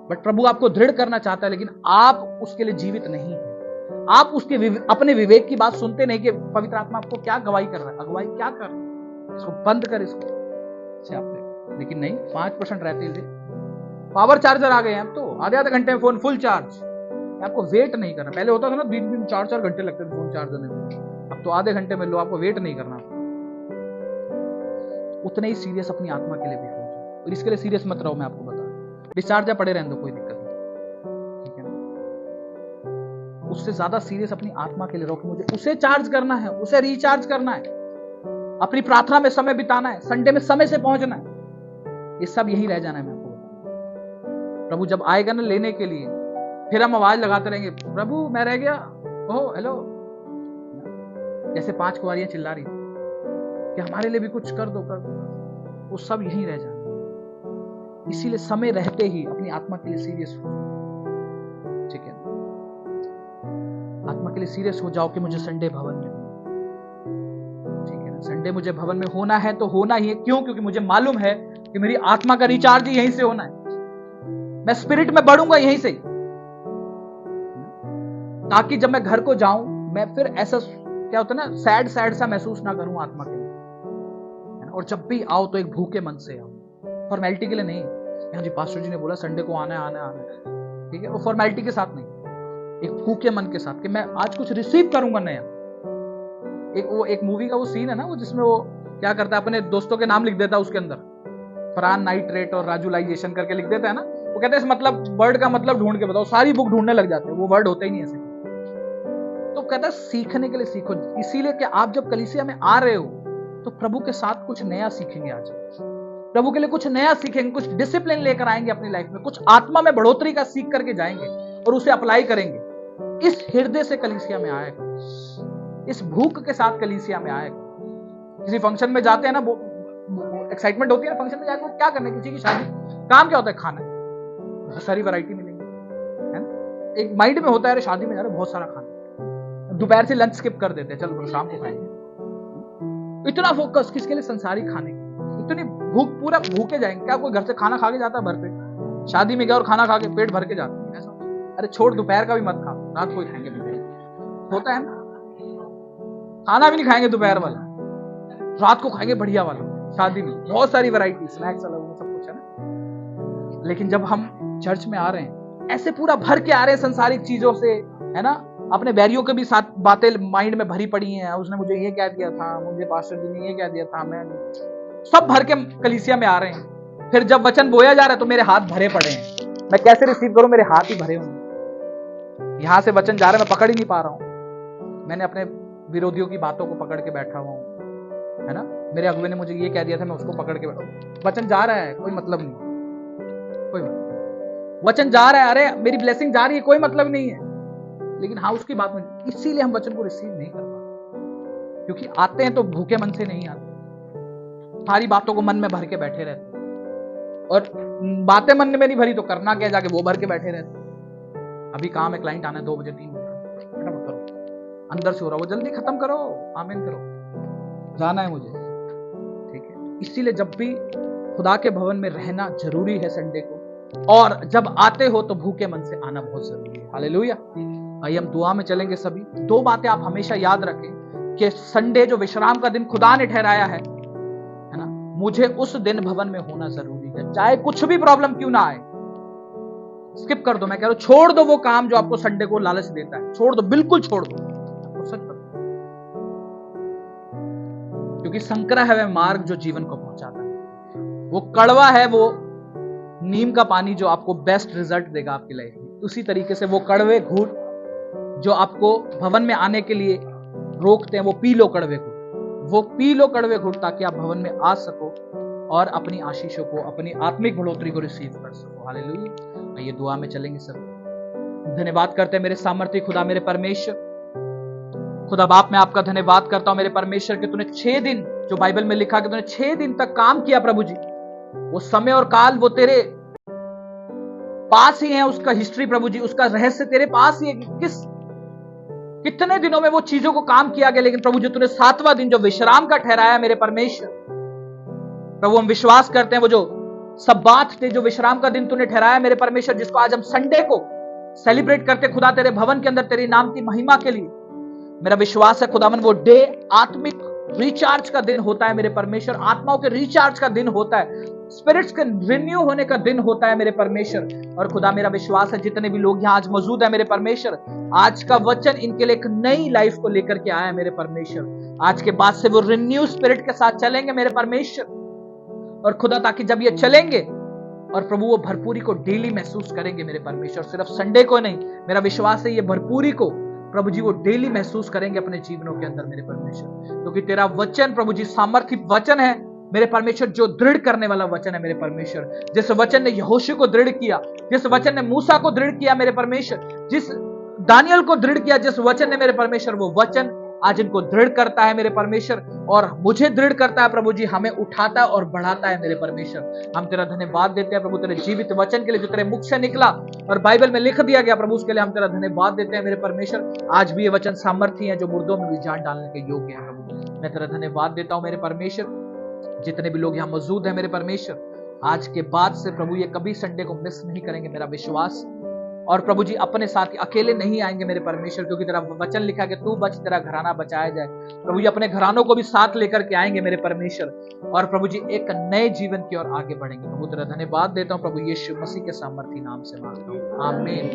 बट प्रभु आपको दृढ़ करना चाहता है, लेकिन आप उसके लिए जीवित नहीं है। आप उसके अपने विवेक की बात सुनते नहीं कि पवित्र आत्मा आपको क्या गवाही कर रहा है, अगुवाई क्या कर रहा है, इसको बंद कर इसको से आप ले। लेकिन नहीं, 5% रहते ही पावर चार्जर आ गए हैं अब तो, आधे घंटे में फोन फुल चार्ज। आपको वेट नहीं करना, पहले होता था ना 4-4 घंटे लगते थे फोन चार्ज होने में, अब तो आधे घंटे में लो, आपको वेट नहीं करना। उतने ही सीरियस अपनी आत्मा के लिए भी हो जाओ, और इसके लिए सीरियस मत रहो, मैं आपको बता रहा, डिस्चार्ज या पड़े रहने दो, कोई दिक्कत नहीं, ठीक है ना। उससे ज्यादा सीरियस अपनी आत्मा के लिए रहो कि मुझे उसे चार्ज करना है, उसे रिचार्ज करना है, अपनी प्रार्थना में समय बिताना है, संडे में समय से पहुंचना है, ये सब यही रह जाना है। मैं आपको बता, प्रभु जब आएगा ना लेने के लिए, फिर हम आवाज लगाते रहेंगे, प्रभु मैं रह गया, ओह हेलो, जैसे 5 कुंवारियां चिल्ला रही थी कि हमारे लिए भी कुछ कर दो, वो सब यहीं रह जाए। इसीलिए समय रहते ही अपनी आत्मा के लिए सीरियस हो, ठीक है? आत्मा के लिए सीरियस हो जाओ कि मुझे संडे भवन में, ठीक है ना? संडे मुझे भवन में होना है तो होना ही है। क्यों? क्योंकि मुझे मालूम है कि मेरी आत्मा का रिचार्ज यहीं से होना है। मैं स्पिरिट में बढ़ूंगा यहीं से, ताकि जब मैं घर को जाऊं मैं फिर ऐसा क्या होता है ना, सैड सैड सा महसूस ना करूं आत्मा के लिए। और जब भी आओ तो एक भूखे मन से आओ, फॉर्मेलिटी के लिए नहीं। हाँ जी पास्टर जी ने बोला संडे को आना है, आना है, आना है, ठीक है? वो फॉर्मेलिटी के साथ नहीं, एक भूखे मन के साथ कि मैं आज कुछ रिसीव करूंगा नया। एक मूवी का वो सीन है ना, वो जिसमें वो क्या करता है, अपने दोस्तों के नाम लिख देता है उसके अंदर, फरहान नाइट्रेट और राजुलाइजेशन करके लिख देता है ना। वो कहते हैं इस मतलब वर्ड का मतलब ढूंढ के बताओ, सारी बुक ढूंढने लग जाते हैं, वो वर्ड होता ही नहीं ऐसे। तो कहता है सीखने के लिए सीखो। इसीलिए कि आप जब कलीसिया में आ रहे हो तो प्रभु के साथ कुछ नया सीखेंगे। आज प्रभु के लिए कुछ नया सीखेंगे, कुछ डिसिप्लिन लेकर आएंगे अपनी लाइफ में, कुछ आत्मा में बढ़ोतरी का सीख करके जाएंगे और उसे अप्लाई करेंगे। इस हृदय से कलीसिया में आएगा, इस भूख के साथ कलीसिया में आएगा। किसी फंक्शन में जाते हैं ना, एक्साइटमेंट होती है ना फंक्शन में जाकर, क्या करने, किसी की शादी, काम क्या होता है? खाना। बहुत सारी वैरायटी मिलेंगी, है ना? एक माइंड में होता है शादी में जा रहे बहुत सारा खाना, दोपहर से लंच स्किप कर देते हैं, चलो शाम को खाएंगे। इतना फोकस किसके लिए? संसारिक खाने के, इतनी भूख, पूरा भूखे जाएंगे। क्या कोई घर से खाना खा के जाता है भर पेट? शादी में गया और खाना खा के पेट भर के जाता है ऐसा? अरे छोड़, दोपहर का भी मत खा, रात को ही खाएंगे। होता है ना, खाना भी नहीं खाएंगे दोपहर वाला, रात को खाएंगे बढ़िया वाला। शादी में बहुत सारी वैरायटी, स्नैक्स अलग, सब कुछ है ना। लेकिन जब हम चर्च में आ रहे हैं, ऐसे पूरा भर के आ रहे हैं संसारिक चीजों से, है ना? अपने बैरियों के भी साथ बातें माइंड में भरी पड़ी हैं, उसने मुझे ये कह दिया था, मुझे पास्टर जी ने ये कह दिया था, मैं सब भर के कलीसिया में आ रहे हैं। फिर जब वचन बोया जा रहा है तो मेरे हाथ भरे पड़े हैं, मैं कैसे रिसीव करूं? मेरे हाथ ही भरे होंगे। यहां से वचन जा रहा है, मैं पकड़ ही नहीं पा रहा हूं। मैंने अपने विरोधियों की बातों को पकड़ के बैठा हुआ हूं, है ना? मेरे अगुवे ने मुझे ये कह दिया था, मैं उसको पकड़ के बैठा। वचन जा रहा है, कोई मतलब नहीं, कोई मतलब। वचन जा रहा है, अरे मेरी ब्लेसिंग जा रही है, कोई मतलब नहीं है। लेकिन हाँ, उसकी बात में, इसीलिए हम वचन को रिसीव नहीं कर पाते, क्योंकि आते हैं तो भूखे मन से नहीं आते, सारी बातों को मन में भर के बैठे रहते, और बातें मन में नहीं भरी तो करना क्या, जाके वो भर के बैठे रहते। अभी काम है, क्लाइंट आना है 2 बजे 3 बजे, फटाफट करो, अंदर से हो रहा, वो जल्दी खत्म करो, आमीन करो, जाना है मुझे, ठीक है? इसीलिए जब भी खुदा के भवन में रहना जरूरी है संडे को, और जब आते हो तो भूखे मन से आना बहुत जरूरी है। हालेलुया। आइए हम दुआ में चलेंगे सभी। 2 बातें आप हमेशा याद रखें कि संडे जो विश्राम का दिन खुदा ने ठहराया है ना, मुझे उस दिन भवन में होना जरूरी है, चाहे कुछ भी प्रॉब्लम क्यों ना आए। स्किप कर दो, मैं कह रहा हूं छोड़ दो वो काम जो आपको संडे को लालच देता है, छोड़ दो, बिल्कुल छोड़ दो, सच बता, क्योंकि संकरा है वह मार्ग जो जीवन को पहुंचाता है, वो कड़वा है वो नीम का पानी जो आपको बेस्ट रिजल्ट देगा आपकी लाइफ में। उसी तरीके से वो कड़वे घूंट जो आपको भवन में आने के लिए रोकते हैं, वो पी लो कड़वे घूंट, वो पी लो कड़वे घूंट, ताकि आप भवन में आ सको और अपनी आशीषों को, अपनी आत्मिक बढ़ोतरी को रिसीव कर सको। हालेलुया। आइए दुआ में चलेंगे सब। धन्यवाद करते हैं मेरे सामर्थ्य खुदा, मेरे परमेश्वर, खुदा बाप, मैं आपका धन्यवाद करता हूं मेरे परमेश्वर कि तूने 6 दिन, जो बाइबल में लिखा कि तूने 6 दिन तक काम किया प्रभु जी, वो समय और काल वो तेरे पास ही है, उसका हिस्ट्री प्रभु जी, उसका रहस्य तेरे पास ही है, कितने दिनों में वो चीजों को काम किया गया। लेकिन प्रभु जी तूने 7वां दिन जो विश्राम का ठहराया मेरे परमेश्वर, प्रभु हम विश्वास करते हैं वो जो सब्बात थे, जो विश्राम का दिन तूने ठहराया मेरे परमेश्वर, जिसको आज हम संडे को सेलिब्रेट करते खुदा तेरे भवन के अंदर तेरे नाम की महिमा के लिए, मेरा विश्वास है खुदावन वो डे आत्मिक रिचार्ज का दिन होता है मेरे परमेश्वर, आत्माओं के रिचार्ज का दिन होता है, स्पिरिट्स के रिन्यू होने का दिन होता है मेरे परमेश्वर। और खुदा मेरा विश्वास है जितने भी लोग यहाँ आज मौजूद है मेरे परमेश्वर, आज का वचन इनके लिए एक नई लाइफ को लेकर के आया है मेरे परमेश्वर। आज के बाद से वो रिन्यू स्पिरिट के साथ चलेंगे मेरे परमेश्वर, और खुदा ताकि जब ये चलेंगे और प्रभु वो भरपूरी को डेली महसूस करेंगे मेरे परमेश्वर, सिर्फ संडे को नहीं, मेरा विश्वास है ये भरपूरी को प्रभु जी वो डेली महसूस करेंगे अपने जीवनों के अंदर मेरे परमेश्वर, क्योंकि तेरा वचन प्रभु जी सामर्थ्य वचन है मेरे परमेश्वर, जो दृढ़ करने वाला वचन है मेरे परमेश्वर। जिस वचन ने यहोशू को दृढ़ किया, जिस वचन ने मूसा को दृढ़ किया मेरे परमेश्वर, जिस दानियल को दृढ़ किया, जिस वचन ने मेरे परमेश्वर, वो वचन आज इनको दृढ़ करता है मेरे परमेश्वर, और मुझे दृढ़ करता है प्रभु जी, हमें उठाता है और बढ़ाता है मेरे परमेश्वर। हम तेरा धन्यवाद देते हैं प्रभु, तेरे जीवित वचन के लिए जो तेरे मुख से निकला और बाइबल में लिख दिया गया प्रभु, उसके लिए हम तेरा धन्यवाद देते हैं मेरे परमेश्वर। आज भी ये वचन सामर्थ्य है जो मुर्दों में भी जान डालने के योग्य है प्रभु। मैं तेरा धन्यवाद देता हूं मेरे परमेश्वर। जितने भी लोग यहाँ मौजूद हैं मेरे परमेश्वर, आज के बाद से प्रभु ये कभी संडे को मिस नहीं करेंगे, मेरा विश्वास। और प्रभु जी अपने साथ अकेले नहीं आएंगे मेरे परमेश्वर, क्योंकि तेरा वचन लिखा कि तू बच तेरा घराना बचाया जाए। प्रभु जी अपने घरानों को भी साथ लेकर के आएंगे मेरे परमेश्वर, और प्रभु जी एक नए जीवन की ओर आगे बढ़ेंगे। प्रभु तेरा धन्यवाद देता हूं प्रभु, यीशु मसीह के सामर्थी नाम से मांगता हूं, आमीन।